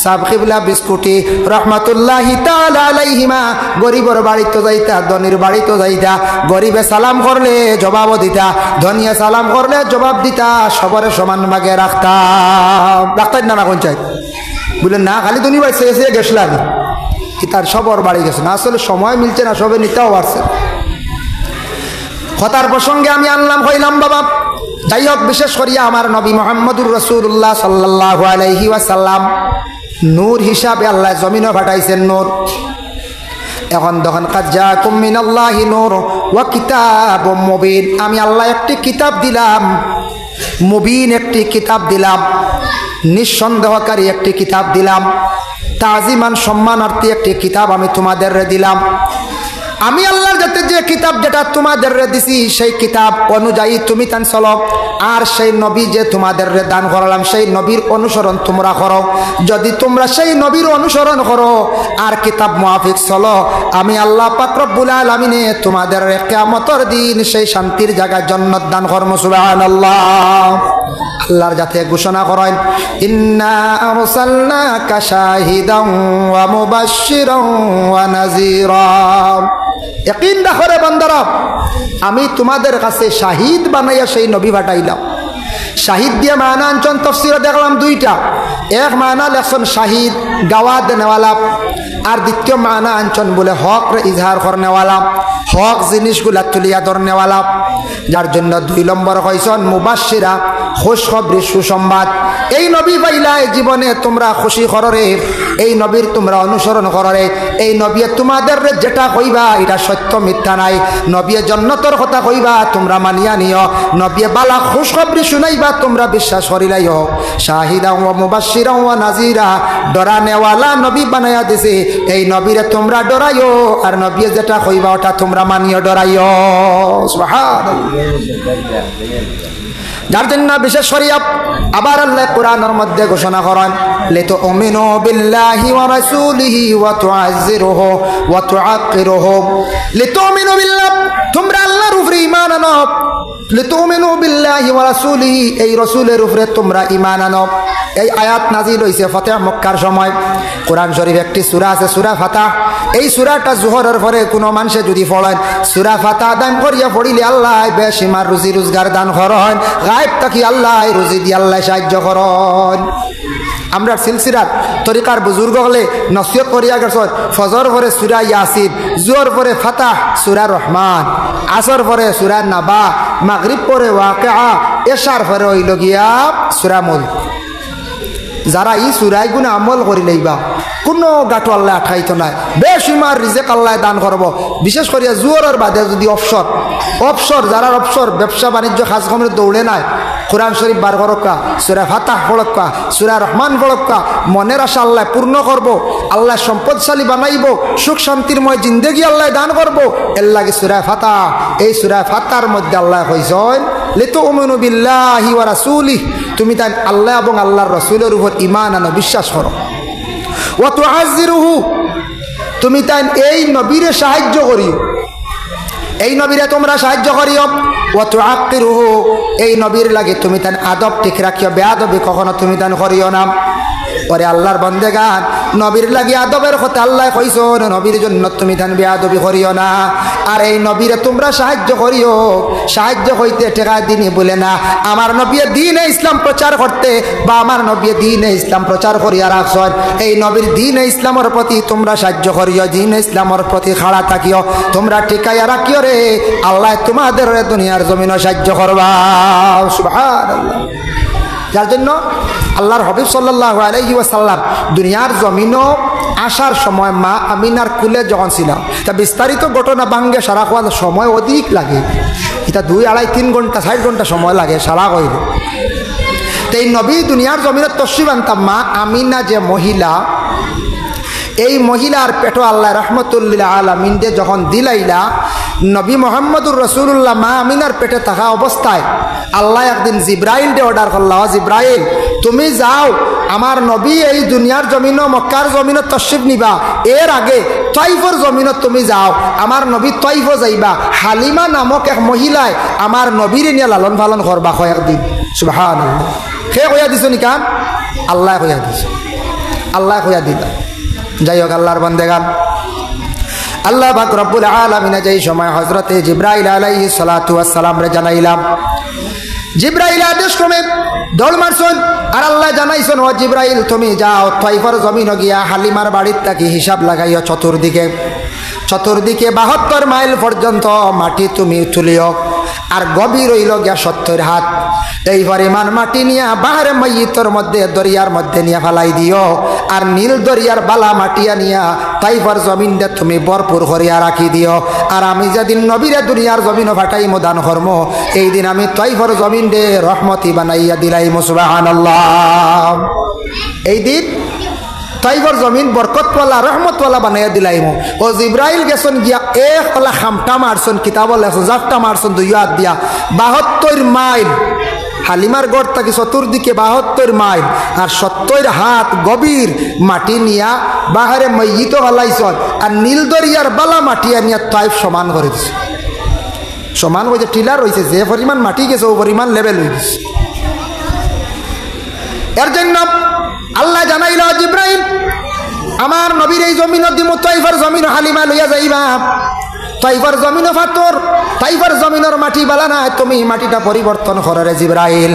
Speaker 1: সাহেব কিবলা বিস্কুটি রহমাতুল্লাহি তাআলা আলাইহিমা গরিবর বাড়িতে যাইতা, ধনীর বাড়িতে যাইতা, গরিবে সালাম করলে জবাবও দিতা, ধনিয়া সালাম করলে জবাব দিতা, সবরে সমান ভাগে রাখতাম। রাখতেন না কোন চাই বললেন না, খালি ধনী বাড়ি এসে গেছিলাম কি তার সবর বাড়ি গেছে না, আসলে সময় মিলছে না, সবে নিতেও পারছে। কথার প্রসঙ্গে আমি আনলাম হইলাম বাবা, যাই হোক, বিশেষ করিয়া আমার নবী মুহাম্মদুর রাসূলুল্লাহ সাল্লাল্লাহু আলাইহি ওয়াসাল্লাম নূর হিসাবে আল্লাহ জমিনে পাঠাইছেন নূর। এখন দেখেন কাদ জাআকুম মিনাল্লাহি নূর ওয়া কিতাবুম মুবিন, আমি আল্লাহ একটি কিতাব দিলাম, মুবিন একটি কিতাব দিলাম, নিঃসন্দেহকারী একটি কিতাব দিলাম, তাজিমান সম্মানার্থী একটি কিতাব আমি তোমাদের দিলাম। আমি আল্লাহর যাতে যে কিতাব যেটা তোমাদের দিছি সেই কিতাব অনুযায়ী তুমি তান চলো, আর সেই নবী যে তোমাদের দান করালাম সেই নবীর অনুসরণ তোমরা করো। যদি তোমরা সেই নবীর অনুসরণ করো আর কিতাব মুআফিক চলো, আমি আল্লাহ পাক রব্বুল আলামিনে তোমাদের কিয়ামতের দিন সেই শান্তির জায়গায় জান্নাত দান করব। সুবহানাল্লাহ। আল্লাহর যাতে ঘোষণা করেন, ইন্না আরসালনাকা শাহিদান ওয়া মুবাশশিরান ওয়া নাযীরা, ইয়াকিন রাখো বান্দারা, আমি তোমাদের কাছে শাহিদ বানাইয়া সেই নবী পাঠাইলাম। শাহিদ দিয়ে মানা আনছন তাফসীরে দেখলাম দুইটা, এক মানা লেখছেন শাহিদ গাওয়া দেনেওয়ালা, আর দ্বিতীয় মানা আনছন বলে হক রে ইজহার করনেওয়ালা, হক জিনিসগুলা তুলিয়া ধরনেওয়ালা। যার জন্য 2 নম্বর কইছেন মুবাশশিরা, খুশখবরি সুসংবাদ। এই নবী পাইলাই জীবনে তোমরা খুশি কররে, এই নবীর তোমরা অনুসরণ কররে, এই নবী তোমাদের যেটা কইবা এটা সত্য মিথ্যা নাই, নবী জান্নাতের কথা কইবা তোমরা মানিয়া নিও, নবী বালা খুশখবরি শুনাইবা তোমরা বিশ্বাস করিলাইও। শাহিদা ওয়া মুবাশশিরা ওয়া নাযীরা, ডরানেওয়ালা নবী বানায়া দিছে, এই নবীরে তোমরা ডরাইও, আর নবী যেটা কইবা ওটা তোমরা মানিও ডরাইও। সুবহানাল্লাহ। যার জন্য বিশেষ করিয়া আবার আল্লাহ কোরআনের মধ্যে ঘোষণা করেন, লিতুমিনু বিল্লাহি ওয়া রাসূলিহি ওয়া তুআজ্জিরুহু ওয়া তুআক্কিরুহু। লিতুমিনু বিল্লাহ, তোমরা আল্লাহর উপরে ঈমান আনো, লিতুমিনু বিল্লাহি ওয়া রাসূলিহি, এই রাসূলের উপরে তোমরা ঈমান আনো। এই আয়াত নাজিল হইছে ফাতহ মক্কার সময়। কোরআন শরীফ একটি সূরা আছে সূরা ফাতহ, এই সূরাটা জোহরের পরে কোনো মানুষে যদি পড়েন, সূরা ফাতহ দান করিয়া পড়িলে আল্লাহ বেশিমার রুজি রোজগার দান করেন, গায়েব থাকি আল্লাহ রুজি দিয়ে আল্লাহ সাহায্য করেন। আমরা সিলসিলার তরিকার বুজুর্গ হলে নসিহত করিয়া গেছেন, ফজর পরে সূরা ইয়াসিন, জোহর পরে ফাতহ সূরা রহমান, আসর পরে সূরা নাবা, মাগরিব পরে ওয়াকিআ, এশার পরে হইল গিয়া সূরা মুলক। যারা এই সূরায় গুণে আমল করি লইবা, কোনো গাটো আল্লাহ আঠাইত নাই, বেশিমার রিজেক আল্লাহ দান করব। বিশেষ করিয়া জোহরের বাদে যদি অবসর যারা অবসর ব্যবসা বাণিজ্য কাজ কর্মের দৌড়ে নাই, কোরআন শরীফ বার করক্কা, সূরা ফাতহ পড়ক্কা, সূরা রহমান পড়ক্কা, মনের আশা আল্লাহ পূর্ণ করব, আল্লাহ সম্পদশালী বানাইব, সুখ শান্তিরময় জিন্দেগি আল্লাহ দান করব। এর লাগে সূরা ফাতহ, এই সূরা ফাতহর মধ্যে আল্লাহ কইছেন লিতুমিনু বিল্লাহি ওয়া রাসূলিহি, তুমি তাই আল্লাহ এবং আল্লাহর রাসূলের উপর ঈমান আনো, বিশ্বাস করো। ওয়া তুআযিরুহু, তুমি তাই এই নবীরে সাহায্য করিও, এই নবীরে তোমরা সাহায্য করিও। ওয়া তুআক্কিরুহু, এই নবীর লাগে তুমি তাই আদব ঠিক রাখিও, বেয়াদবি কখনো তুমি তাই করিও না। ওরে আল্লাহর বান্দেগান, নবীর লাগি আদবের কথা আল্লাহ কইছো, নবীর জন্য তুমি তান বেয়াদবি করিও না। আর এই নবীরে তোমরা সাহায্য করিও, সাহায্য হইতে টেকা দিনই বলে না, আমার নবী দ্বীনে ইসলাম প্রচার করতে বা আমার নবী দ্বীনে ইসলাম প্রচার করিয়া রাখছেন, এই নবীর দ্বীনে ইসলামের প্রতি তোমরা সাহায্য করিও, দ্বীনে ইসলামের প্রতি খাড়া থাকিও, তোমরা টিকাইয়া রাখিও রে, আল্লাহ তোমাদের দুনিয়ার জমিনও সাহায্য করবা। সুবহানাল্লাহ। যার জন্য আল্লাহর হাবিব সাল্লাল্লাহু আলাইহি ওয়াসাল্লাম দুনিয়ার জমিনও আসার সময় মা আমিনার কুলে যখন ছিল, তা বিস্তারিত ঘটনা ভাঙ্গে সারা হওয়ার সময় অধিক লাগে, এটা 2, 2.5, 3 ঘন্টা 4 ঘন্টা সময় লাগে সারা হইলে। তো এই নবী দুনিয়ার জমিনের তশরিফ আনতাম মা আমিনা যে মহিলা, এই মহিলার পেটো আল্লাহ রহমতুল্লিল আলামিন দে যখন দিলাইলা, নবী মোহাম্মদুর রসুল্লাহ মা আমিনার পেটে থাকা অবস্থায় আল্লাহ একদিন জিব্রাইল দে অর্ডার করল, জিব্রাইল তুমি যাও, আমার নবী এই দুনিয়ার জমিন মক্কার জমিন তশরিফ নিবা, এর আগে তয়ফর জমিন তুমি যাও, আমার নবী তয়ফ যাইবা, হালিমা নামক এক মহিলায় আমার নবীর নিয়ে লালন পালন করবা কয়েকদিন। সুবহানাল্লাহ। সে কইয়া দিছ নিকান? আল্লাহ কইয়া দিছ, আল্লাহ কইয়া দিলা। যাই হোক আল্লাহর বান্দেগান, আল্লাহ পাক রব্বুল আলামিন যেই সময় হযরতে জিবরাইল আলাইহিস সালাতু ওয়াস সালাম রে জানাইলাম, জিবরাইল আদেশ ক্রমে দৌড় মারছেন, আর আল্লাহ জানাইছেন ও জিবরাইল তুমি যাও তয়ফর জমিন গিয়া হালিমার বাড়ির থাকি হিসাব লাগাইও, চতুর্দিকে 72 মাইল পর্যন্ত মাটি তুমি তুলিও, আর গভীর হইল গিয়া 70 হাত, এই পরিমাণ মাটি নিয়া বাহারে ময়িতর মধ্যে দরিয়ার মধ্যে নিয়ে ফেলাই দিও, আর নীল দরিয়ার বালা মাটিয়া নিয়া তয়ফর জমিন দে তুমি ভরপুর করিয়া রাখি দিও। আর আমি যেদিন নবীরে দুনিয়ার জমিন ফাটাই দান কর্ম, এই দিন আমি তয়ফর জমিন দে রহমতি বানাইয়া দিলাইম। সুবহানাল্লাহ। এই দিন তয়ফর জমিন বরকতওয়ালা রহমতওয়ালা বানাইয়া দিলাইম। ও জিব্রাইল গেছন গিয়া এক কলা খামটা মারছন, কিতাব লেখছেন জাফটা মারছন 2 হাত দিয়া, 72 মাইল হালিমার গড় থাকি চতুর্দিকে 72 মাইল, আর 70 হাত গভীর মাটি নিয়া বাহারে ময়িত হলাইছন, আর নীল দরিয়ার বালা মাটিয়া নিয়া তয়ফ সমান করে দিছে। সমান হয়েছে, টিলার হয়েছে, যে পরিমাণ মাটি গেছে ও পরিমাণ লেভেল হয়ে গেছে। এর জন্য আল্লাহ জানাইল জিব্রাইল আমার নবীর এই জমিন দিমু তয়ফর জমিন হালিমা লইয়া যাইবা, তয়ফর জমিন ফাতর, তয়ফর জমিনের মাটি বালা না, তুমি মাটিটা পরিবর্তন করো রে জিব্রাইল।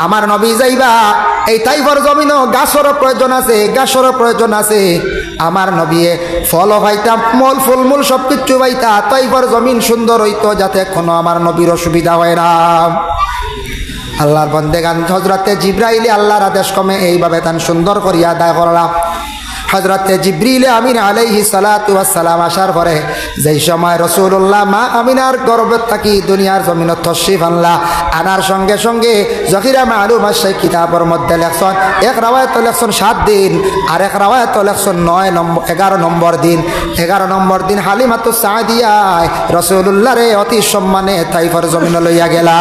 Speaker 1: আমার নবী যাইবা এই তয়ফর জমিন গাছর প্রয়োজন আছে, গাছর প্রয়োজন আছে, আমার নবী ফল পাইতা, মল ফুলমূল সব কিছু পাইতা, তয়ফর জমিন সুন্দর হইতো যাতে কোনো আমার নবীর অসুবিধা হয় না। আল্লাহর বন্দেগান হযরতে জিব্রাইলে আল্লাহর আদেশ কমে এইভাবে তান সুন্দর করিয়া আদায় করলাম। হযরতে জিবরিল আমিন আলাইহিস সালাতু ওয়াস সালাম আসার পরে যেই সময় রাসূলুল্লাহ মা আমিনার গর্ভে থাকি দুনিয়ার জমিনে তশরিফ আনলা, আনার সঙ্গে সঙ্গে জখিরা মালুম আছে কিতাবের মধ্যে লেখছেন, এক রাওয়ায়াত লেখছেন 7 দিন, আর এক রাওয়ায়াত লেখছেন 11 নম্বর দিন। 11 নম্বর দিন হালিমাতুস সাদিয়া রাসূলুল্লাহ রে অতি সম্মানে তয়ফর জমিনে লইয়া গেলা।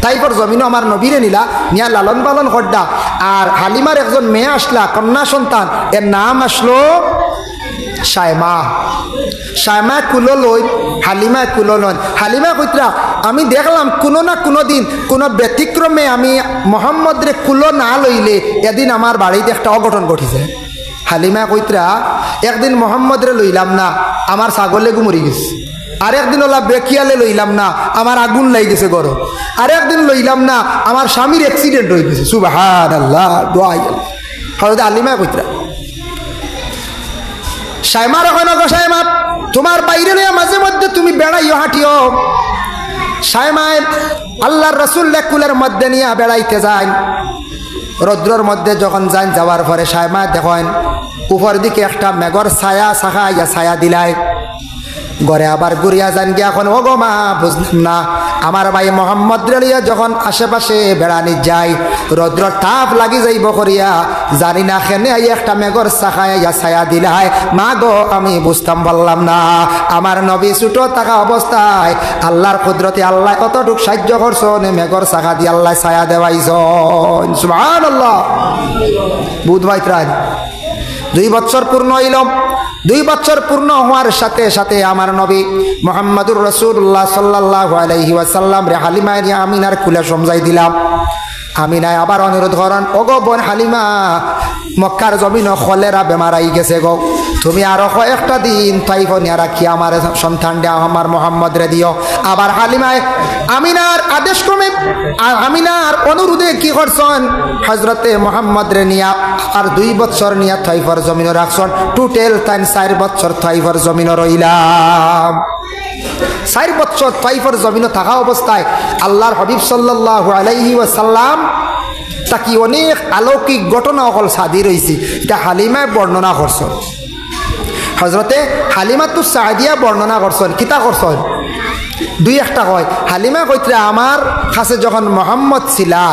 Speaker 1: তয়ফর জমিনও আমার নবীরে নিলা, নিয়া লালন পালন করডা। আর হালিমার একজন মেয়ে আসলা, কন্যা সন্তান, এর নাম আসলো শায়মা। শায়মা কুলো লই, হালিমা কুলো লই। হালিমা কইতরা আমি দেখলাম কোনো না কোনো দিন কোনো ব্যতিক্রমে আমি মোহাম্মদ রে কুলো না লইলে এদিন আমার বাড়িতে একটা অঘটন ঘটিছে। হালিমা কইতরা একদিন মোহাম্মদ রে লইলাম না, আমার ছাগলে মরি গেছে। আরেকদিন ওলা বেকিয়ালে লইলাম না, আমার আগুন লাই গেছে গরম। আরেকদিন লইলাম না, আমার স্বামীর অ্যাক্সিডেন্ট হয়ে গেছে। সুবহানাল্লাহ। দোয়াই হযরত হালিমা কইতরা শায়মার এখন গো শায়মা তোমার বাইরে লইয়া মাঝে মধ্যে তুমি বেড়াইও হাঁটিও। শায়মায় আল্লাহর রাসূল কুলের মধ্যে নিয়ে বেড়াইতে যায়। রৌদ্রের মধ্যে যখন যান, যাওয়ার পরে শায়মা দেখেন উপর দিকে একটা মেঘর ছায়া ছায়া দিলায়। ঘরে আবার ঘুরিয়া যান গিয়া এখন ও গো মা বুঝলাম না আমার ভাই মোহাম্মদ রেলিয়া যখন আশেপাশে বেড়ানি যায় রৌদ্র তাপ লাগি যাইব করিয়া জানি না খেনে একটা মেঘর শাখায় ছায়া দিলাই মা গো আমি বুঝতাম পারলাম না আমার নবী ছোট থাকা অবস্থায় আল্লাহর কুদরতে আল্লাহ কতটুক সাহায্য করছেন মেঘর শাখা দিয়ে আল্লাহ ছায়া দেওয়াইছেন সুবহানাল্লাহ। বুধ ভাইত্রান 2 বছর পূর্ণ হইল। 2 বছর পূর্ণ হওয়ার সাথে সাথে আমার নবী মুহাম্মদুর রাসূলুল্লাহ সাল্লাল্লাহু আলাইহি ওয়াসাল্লাম রে হালিমা আমিনার কুলে সমঝাই দিলাম। আমিনায় আবার অনুরোধ করেন ও গো বোন হালিমা মক্কার জমিন কলেরা বেমার আই গেছে গো তুমি আরো কয়েকটা দিন তাইফ নিয়ে রাখি আমার সন্তান দেওয়া আমার মোহাম্মদ রে দিও। আবার হালিমায় আমিনার আদেশ ক্রমে আমিনার অনুরোধে কি করছেন হজরতে মোহাম্মদ রে নিয়া আর 2 বছর নিয়ে তাইফর জমিন রাখছেন টোটাল 4 বছর তাইফর জমিন রইলাম। 4 বছর তাইফর জমিন থাকা অবস্থায় আল্লাহর হাবিব সাল্লাল্লাহু আলাইহি ওয়াসাল্লাম তাকি অনেক অলৌকিক ঘটনা অকল সাদি রয়েছে এটা হালিমায় বর্ণনা করছেন। হজরতে হালিমাতু সাদিয়া বর্ণনা করছেন কিতা করছেন 2-1টা হয়। হালিমা কইতে আমার কাছে যখন মোহাম্মদ ছিলা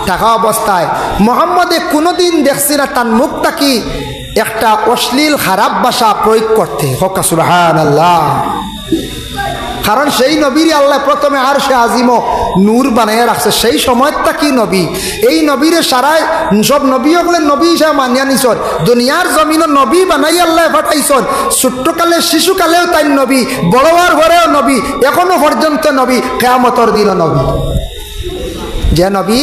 Speaker 1: থাকা অবস্থায় মোহাম্মদে কোনোদিন দেখছি না তার মুখ তাকি একটা অশ্লীল খারাপ ভাষা প্রয়োগ করতে হোক সুবহানাল্লাহ। কারণ সেই নবীর আল্লাহ প্রথমে আর সে আজিম নূর বানাইয়া রাখছে সেই সময়টা কি নবী এই নবীরে সারায় সব নবী হলে নবী হিসাবে মানিয়া নিছন দুনিয়ার জমিন নবী বানাই আল্লাহ পাঠাইছন ছোট্টকালে শিশুকালেও তাই নবী বড় হওয়ার ঘরেও নবী এখনো পর্যন্ত নবী কিয়ামতের দিনও নবী। যে নবী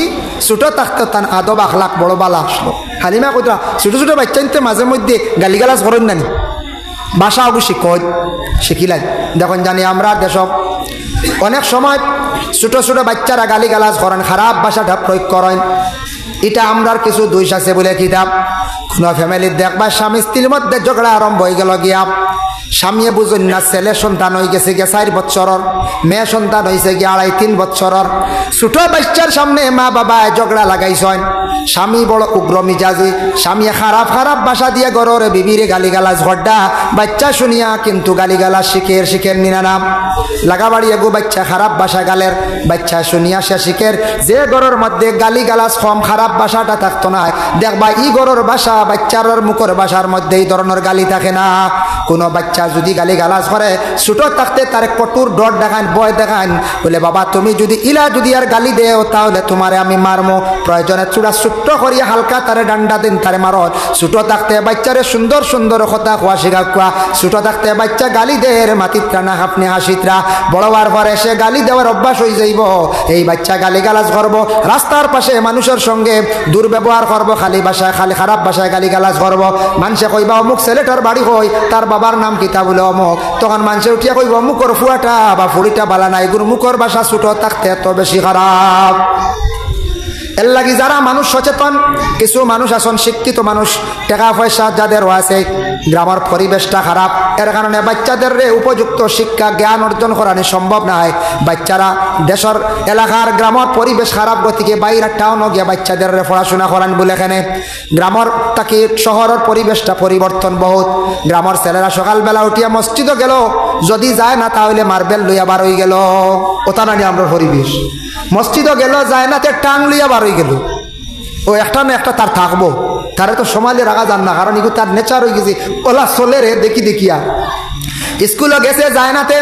Speaker 1: ছোট থাকতে তার আদব আখলাক বড় বালা আসলো। হালিমা কোথা ছোট ছোট বাচ্চাইতে মাঝে মধ্যে গালিগালাজ করেন নানি ভাষা আগু শিখিলাই দেখুন জানি আমরা দেশ অনেক সময় ছোট ছোট বাচ্চারা গালিগালাজ করেন খারাপ ভাষাটা প্রয়োগ করেন এটা আমরার কিছু দোষ আছে বলে কিতাব কোনো ফ্যামিলির দেখবা স্বামী স্ত্রীর মধ্যে ঝগড়া আরম্ভ হয়ে গেল গিয়া স্বামীয়ে বুঝুন না ছেলে সন্তান হয়ে গেছে গিয়া 4 বছরের মেয়ে সন্তান হয়েছে গিয়া 2.5-3 বছরের ছোট বাচ্চার সামনে মা বাবা ঝগড়া লাগাইছেন স্বামী বড় উগ্র মিজাজি স্বামী খারাপ খারাপ ভাষা দিয়ে গররে বিবিরে গালিগালাজ ঘড্ডা বাচ্চা শুনিয়া কিন্তু গালিগালাজ শিখের নিনা নাম লাগাবাড়ি এগো বাচ্চা খারাপ ভাষা গালের বাচ্চা শুনিয়া সে শিখের যে গরর মধ্যে গালিগালাজ কম খারাপ ভাষাটা থাকতো না দেখবা ই গরর ভাষা বাচ্চার মুখর ভাষার মধ্যে এই ধরনের গালি থাকে না। কোনো বাচ্চা যদি গালিগালাজ করে ছোট থাকতে তার কটুর ডর দেখান ভয় দেখান বলে বাবা তুমি যদি যদি আর গালি দেও তাহলে তোমারে আমি মারমো প্রয়োজনে চূড়া ছোট্ট করিয়া হালকা তারে ডান্ডা দিন তারে মারো। ছোট থাকতে বাচ্চারে সুন্দর সুন্দর কথা কোয়া শিখা কোয়া ছোট থাকতে বাচ্চা গালি দেয় মাতিত্রা না আপনি হাসিত্রা বড় হওয়ার পরে সে গালি দেওয়ার অভ্যাস হয়ে যাইব এই বাচ্চা গালিগালাজ করবো রাস্তার পাশে মানুষের সঙ্গে দুর্ব্যবহার করবো খালি ভাষায় খালি খারাপ ভাষায় গালিগালাজ করবো মানুষে কইবা অমুক ছেলেটার বাড়ি হই তার বাবার নাম কিতা বলে অমুক তখন মানুষে উঠিয়া কইব অমুকর ফুয়াটা বা ফুড়িটা বালা নাই গুরু মুখর ভাষা ছোট থাকতে এত বেশি খারাপ। এর লাগি যারা মানুষ সচেতন কিছু মানুষ আছেন শিক্ষিত মানুষ টাকা পয়সা যাদের আছে গ্রামের পরিবেশটা খারাপ এর কারণে বাচ্চাদের উপযুক্ত শিক্ষা জ্ঞান অর্জন করানো সম্ভব নয় বাচ্চারা দেশের এলাকার গ্রামের পরিবেশ খারাপ গতিকে বাইরে টাউনও গিয়ে বাচ্চাদের পড়াশোনা করান বলে এখানে গ্রামের তাকে শহরের পরিবেশটা পরিবর্তন বহুত গ্রামের ছেলেরা সকালবেলা উঠিয়া মসজিদও গেল যদি যায় না তাহলে মার্বেল লইয়া বার হয়ে গেল ওটা নানি আমরা পরিবেশ মসজিদও গেল যায় না তে টাং লইয়া বার হয়ে গেল ও একটা না একটা তার থাকবো তারে তো সমাজে রাখা যান না কারণ এগুলো তার নেচার হয়ে গেছে ওলা চলে রে দেখিয়া স্কুলে গেছে যায় নাতে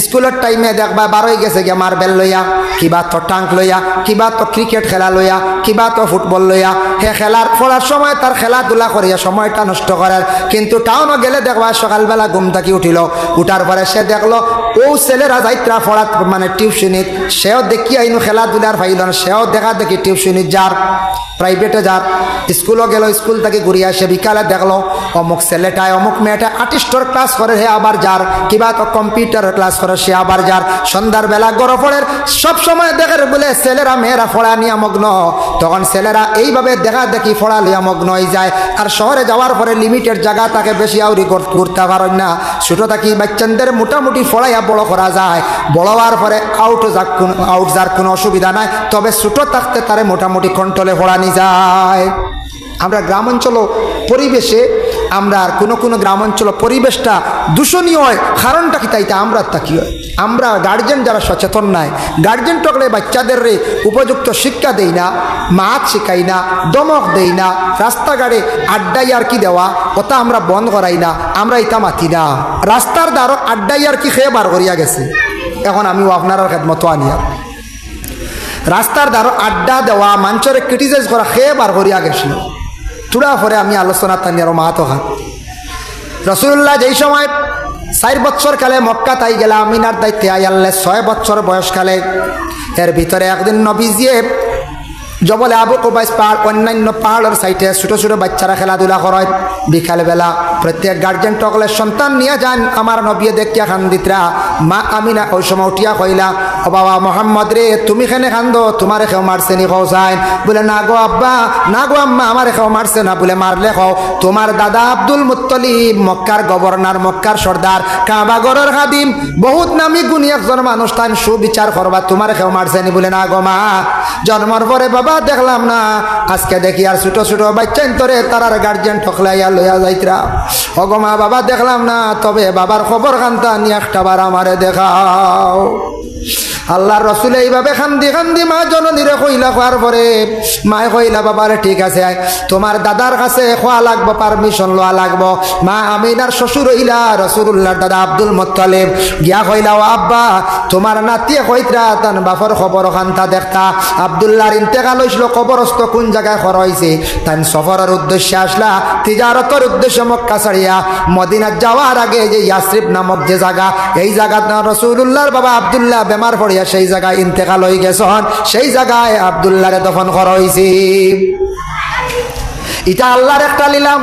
Speaker 1: স্কুলের টাইমে দেখবা বার হয়ে গেছে গিয়া মার্বেল লইয়া কিবা তো টাঙ্ক লইয়া কিবা তো ক্রিকেট খেলা লইয়া কিবা তো ফুটবল লইয়া হে খেলার পড়ার সময় তার খেলাধুলা করিয়া সময়টা নষ্ট করার কিন্তু টাউনও গেলে দেখবা সকালবেলা ঘুম থাকি উঠিল উঠার পরে সে দেখলো ও ছেলেরা যাইত্রা পড়াত মানে টিউশনিত সেও দেখি আইনু খেলাধুলার ফাইল না সেও দেখা দেখি টিউশনিত যার প্রাইভেটে যার স্কুলও গেল স্কুল থেকে ঘুরিয়ে আসে বিকালে দেখলো অমুক ছেলেটায় অমুক মেয়েটা আর্টিস্টর ক্লাস করে হে আবার যার কিবা তো কম্পিউটারের ক্লাস করে সে আবার যার সন্ধ্যার বেলা গড় পড়ে সব সময় দেখে বলে ছেলেরা মেয়েরা পড়া নিয়ে মগ্ন তখন ছেলেরা এইভাবে দেখা দেখি পড়া লিয়া মগ্ন হয়ে যায় আর শহরে যাওয়ার পরে লিমিটেড জায়গা তাকে বেশি আউরি করতে পারেন না ছোট থাকি বাচ্চাদের মোটামুটি পড়াইয়া বড় করা যায় বড় হওয়ার পরে আউট যার কোনো অসুবিধা নাই তবে ছোট থাকতে তারে মোটামুটি কন্ট্রোলে পড়ানি যায়। আমরা গ্রামাঞ্চল পরিবেশে আমরা কোনো গ্রামাঞ্চল পরিবেশটা দূষণীয় হয়, কারণটা কি তাইতে আমরা তা কি হয়? আমরা গার্জেন যারা সচেতন নাই, গার্জেন টকলে বাচ্চাদের উপযুক্ত শিক্ষা দেই না, মাত শিখাই না, দমক দেই না, রাস্তাঘাটে আড্ডাই আর কি দেওয়া ওটা আমরা বন্ধ করাই না, আমরা এটা মাতি না। রাস্তার দ্বারা আড্ডাই আর কি খেয়ে বার করিয়া গেছে, এখন আমিও আপনার খেদমত আনিয়া রাস্তার দ্বারা আড্ডা দেওয়া, মানুষের ক্রিটিসাইজ করা খেয়ে বার করিয়া গেছিল। থোড়া পরে আমি আলোচনা তানি আরো মাহাতো খান। রসুল্লাহ যেই সময় 4 বছর কালে মক্কা তাই গেলা, আমিনার দায়িত্বে আইয়াল্লে 6 বছর বয়সকালে। এর ভিতরে একদিন নবীজিয়ে জবলে আবু কুবাইস পাহাড় অন্যান্য পাহাড়ের সাইডে ছোট ছোট বাচ্চারা খেলাধুলা করায়। বিকালবেলা প্রত্যেক গার্জেন টকলের সন্তান নিয়ে যান। আমার নবী দেখিয়া খান্দিতরা মা আমিনা ওই সময় উঠিয়া কইলা, ও বাবা মোহাম্মদ রে, তুমি খেনে খান্দো, তোমার খেও মারছে নি খাও যাইন? বলে না গো আব্বা, না গো আম্মা, আমার খেও মারছে না। বলে মারলে খাও, তোমার দাদা আব্দুল মুত্তলিব মক্কার গভর্নর, মক্কার সর্দার, কাবা ঘরের খাদিম, বহুত নামি গুণী একজন মানুষ, তাই সুবিচার করবা, তোমার খেও মারছে নি? বলে না গো মা, জন্মর পরে বাবা দেখলাম না, আজকে দেখি আর ছোট ছোট বাচ্চা তোরে তারার গার্জেন ঠকলাইয়া লইয়া যাইতরা। ওগো মা, বাবা দেখলাম না, তবে বাবার খবর খান্তা নিয়ে একটাবার আমারে দেখাও। আল্লাহর রসুল এইভাবে খান্দি খান্দি মা জননীরে কইলা, খোয়ার পরে মায়ে কইলা, বাবারে ঠিক আছে, তোমার দাদার কাছে খোয়া লাগবো, পারমিশন লওয়া লাগবো। মা আমিনার শ্বশুর হইলা রসুল্লাহর দাদা আব্দুল মুত্তালিব গিয়া কইলা, ও আব্বা, তোমার নাতিয়ে কইতরা তান বাপর খবর খান্তা দেখতা, আব্দুল্লাহর ইন্তেকাল হইছিল, কবরস্থ কোন জায়গায় করা হয়েছে। তাই সফরের উদ্দেশ্যে আসলা, তিজারতের উদ্দেশ্যে মক্কা ছাড়িয়া মদিনা যাওয়ার আগে যে ইয়াসরিব নামক যে জায়গা, এই জায়গা রসুল্লাহর বাবা আব্দুল্লাহ বেমার পড়িয়া সেই জায়গায় ইন্তেকাল হয়ে গেছেন, সেই জায়গায় আব্দুল্লাহরে দফন করা হয়েছে। এটা আল্লাহর একটা লীলা।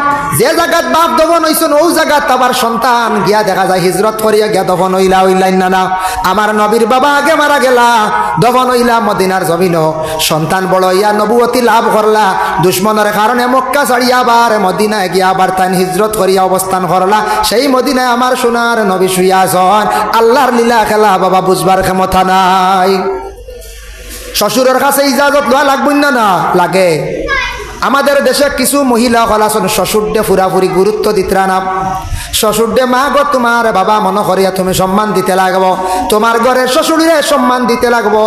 Speaker 1: যে জায়গাত বাপ দফন হইছেন ওই জায়গাত আবার সন্তান গিয়া দেখা যায় হিজরত করিয়া গিয়া দফন হইলাইন না। আমার নবীর বাবা আগে মারা গেলা, দফন হইলা মদিনার জমিন, সন্তান বড় হইয়া নবুয়তি লাভ করলা, দুশ্মনের কারণে মক্কা ছাড়িয়া আবার মদিনায় গিয়া আবার তাই হিজরত করিয়া অবস্থান করলা। সেই মদিনায় আমার সোনার নবী শুইয়া আছেন। আল্লাহর লীলা খেলা বাবা বুঝবার ক্ষমতা নাই। শ্বশুরের কাছে ইজাজত লওয়া লাগবে না? লাগে। আমাদের দেশে কিছু মহিলা হল আছেন শ্বশুরডে পুরাপুরি গুরুত্ব দিতরা না। শ্বশুরডে মা গো তোমার বাবা মনে করিয়া তুমি সম্মান দিতে লাগবো, তোমার ঘরের শ্বশুরে সম্মান দিতে লাগবো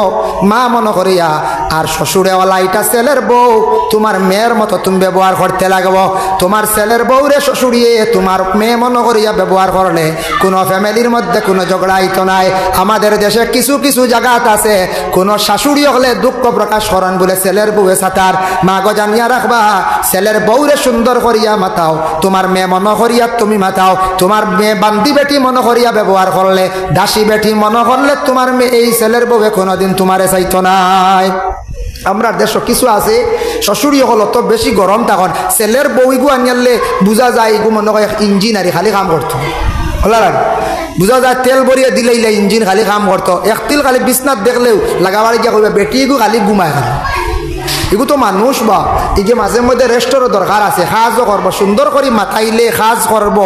Speaker 1: মা মনে করিয়া। আর শ্বশুরে ওলা এটা ছেলের বউ, তোমার মেয়ের মতো তুমি ব্যবহার করতে লাগবো। তোমার ছেলের বউরে শ্বশুরিয়ে তোমার মেয়ে মনে করিয়া ব্যবহার করলে কোনো ফ্যামিলির মধ্যে কোনো ঝগড়া হইতো নাই। আমাদের দেশে কিছু কিছু জায়গাত আছে কোনো শাশুড়ি হলে দুঃখ প্রকাশ করেন বলে ছেলের বউয়ে সাঁতার। মা গো জানিয়া রাখবা, ছেলের বউরে সুন্দর করিয়া মাতাও, তোমার মেয়ে মনে করিয়া তুমি মাতাও। তোমার মেয়ে বান্দি বেটি মনে করিয়া ব্যবহার করলে, দাসী বেটি মনে করলে তোমার মেয়ে এই ছেলের বউয়ে কোনোদিন তোমারে চাইতো নাই। আমরা দেশ কিছু আছে শ্বশুরি হল তো বেশি গরম তখন ছেলের বউইগু আনিয়ালে বুঝা যায় এগু মনে হয় ইঞ্জিনারি খালি কাম করতো, বুঝা যায় তেল ভরিয়ে দিলে ইঞ্জিন খালি কাম করতো। এক তিল খালি বিছনাত দেখলেও লাগাবাড়ি গিয়া কইবা বেটি এগু খালি ঘুমায় খালি। এগু তো মানুষ বা এই যে মাঝে মধ্যে রেস্টরও দরকার আছে, সাজও করবো সুন্দর করে মাথাইলে সাজ করবো,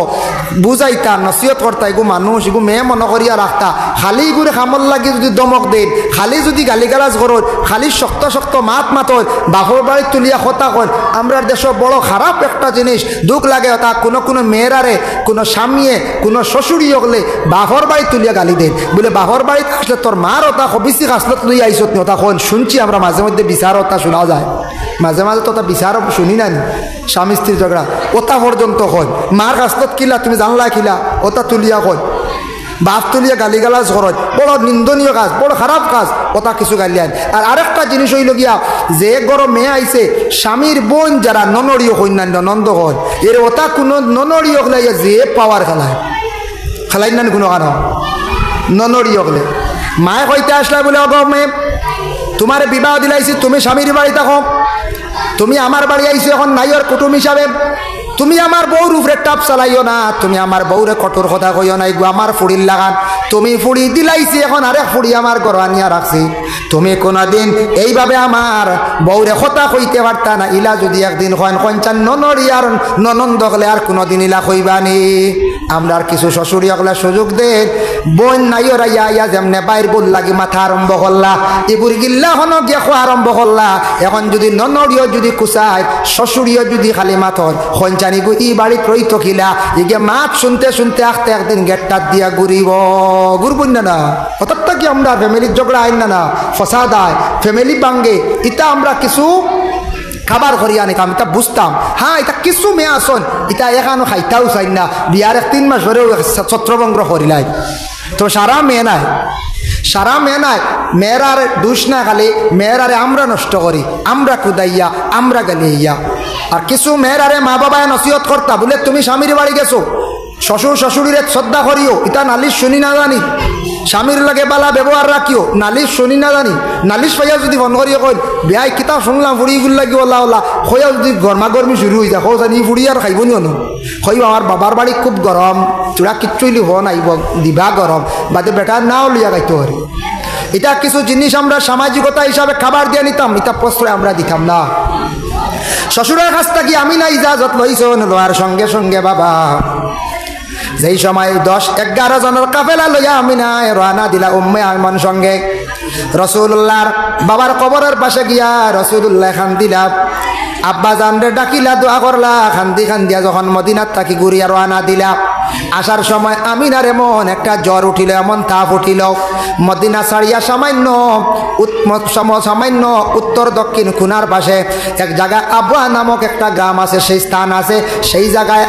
Speaker 1: বুঝাইতা নসিহত করতা। এগু মানুষ, এগু মেয়ে মনে করিয়া রাখতা। খালি এগুলো খামল লাগি যদি দমক দেন, খালি যদি গালিগালাজ করত, খালি শক্ত শক্ত মাত বাপর বাড়ি তুলিয়া কথা কর। আমরা দেশ বড় খারাপ একটা জিনিস, দুঃখ লাগে তা কোনো কোনো মেয়েরারে কোনো স্বামীয়ে কোনো শ্বশুরি হলে বাপর বাড়ি তুলিয়া গালি দেন বলে বাপর বাড়িতে আসলে তোর মার ওটা হবিসি কাসলত লই আইসত ওটা কন শুনছি আমরা মাঝে মধ্যে বিচার ওটা শোনা যায়, মাঝে মাঝে তো ওটা বিচার শুনি না স্বামী স্ত্রীর ঝগড়া ওটা পর্যন্ত হয়। মার কাসলত কিলা তুমি জানলা কিলা ওটা তুলিয়া কয়, বাপ তুলিয়া গালিগালাজ করত, বড় নিন্দনীয় কাজ, বড় খারাপ কাজ, ওটা কিছু গালিয়ান। আর আরেকটা জিনিস হইল গিয়া যে গরো মেয়ে আইছে স্বামীর বোন যারা ননড়ীয় কন্যান্য নন্দ হয় এর ওটা কোনো ননড়ীয় হলে যে পাওয়ার খেলাই না কোনো কারণ ননড়ীয় হলে মায়ে কইতে আসলা বলে অগ মেয়ে তোমার বিবাহ দিলাইছি, তুমি স্বামীর বাড়ি থাকো, তুমি আমার বাড়ি আইছো এখন নাইয়ের কুটুম হিসাবে, তুমি আমার বউর উপরে টাপ চালাইও না, তুমি আমার বউরে কঠোর কথা কইও নাই গো, আমার ফুড়ির লাগান তুমি ফুড়ি দিলাইছি, এখন আরেক ফুড়ি আমার ঘর আনিয়া রাখছি। তুমি কোনদিন এইভাবে আমার বউরে কথা কইতে পারতা না। ইলা যদি একদিন কন কঞ্চান ননড়ি আর ননন্দ হলে আর কোনোদিন ইলা কইবানি। আমরা আর কিছু শ্বশুরি হলে সুযোগ দেন বোন নাইরা ইয়া যেমনে বাইর বল লাগি মাথা আরম্ভ করলা, এগুর গিল্লা হন গিয়া খোয়া আরম্ভ করলা। এখন যদি ননড়িও যদি কুচায় শ্বশুরিও যদি খালি মাথর কঞ্চা জানি গো ই বাড়িত রইতো খিলা ইগে মাত শুনতে শুনতে আখতে একদিন গেটটা দিয়া ঘুরবুন না অতটা কি আমরা ফ্যামিলির ঝগড়া আইন না ফসাদ আয় ফ্যামিলি বাঙ্গে ইটা আমরা কিছু খাবার করিয়া নিতাম এটা বুঝতাম হ্যাঁ এটা কিছু মেয়ে আসন এটা এখানো খাইতাও চাই না বিয়ার 3 মাস ধরেও ছত্রভঙ্গ করিলাই তো সারা মেয়ে নাই মেয়েরার দোষ না খালি মেয়েরারে আমরা নষ্ট করি আমরা কুদাইয়া আমরা গালিয়া আর কিছু মেয়েরারে মা বাবায় নসিহত করতা বলে তুমি স্বামীর বাড়ি গেছো শ্বশুর শাশুড়িরে শ্রদ্ধা করিও এটা নালিশ শুনি না জানি স্বামীর লাগে বালা ব্যবহার রাখিও নালিশ শুনি না জানি নালিশ পাইয়া যদি ফোন করিও কই বিয়াই কিতাব শুনলাম ফুড়ি গুল লাগি ওলা ওলা হইয়া যদি গরমাগরমি শুরু হয়ে যায় জানি ফুড়ি আর খাইব নি অনু হইব আমার বাবার বাড়ি খুব গরম তোরা কিচ্ছুই লিব নাইব দিবা গরম বাদে বেটার নাও লিয়া গাইতে পারি এটা কিছু জিনিস আমরা সামাজিকতা হিসাবে খাবার দিয়ে নিতাম এটা প্রশ্রয় আমরা দিতাম না শ্বশুরের কাছ থেকে আমি না ইজাজত লইছ লোয়ার সঙ্গে সঙ্গে বাবা যেই সময় 10-11 জনের কাফেলা লইয়া আমি না রানা দিলা উম্মে আয়মান সঙ্গে রাসূলুল্লাহর বাবার কবরের পাশে গিয়া রাসূলুল্লাহ খান দিলা আব্বা জানরে ডাকিলা দোয়া করলা খান্দিয়া যখন মদিনার থাকি ঘুরিয়া রানা দিলা আসার সময় আমিনার এমন একটা জ্বর উঠিল এমন তাপ উঠিল মদিনা ছাড়িয়া সামান্য উত্তর দক্ষিণ খুনার পাশে এক জায়গায় আবওয়া নামক একটা গ্রাম আছে সেই স্থান আছে সেই জায়গায়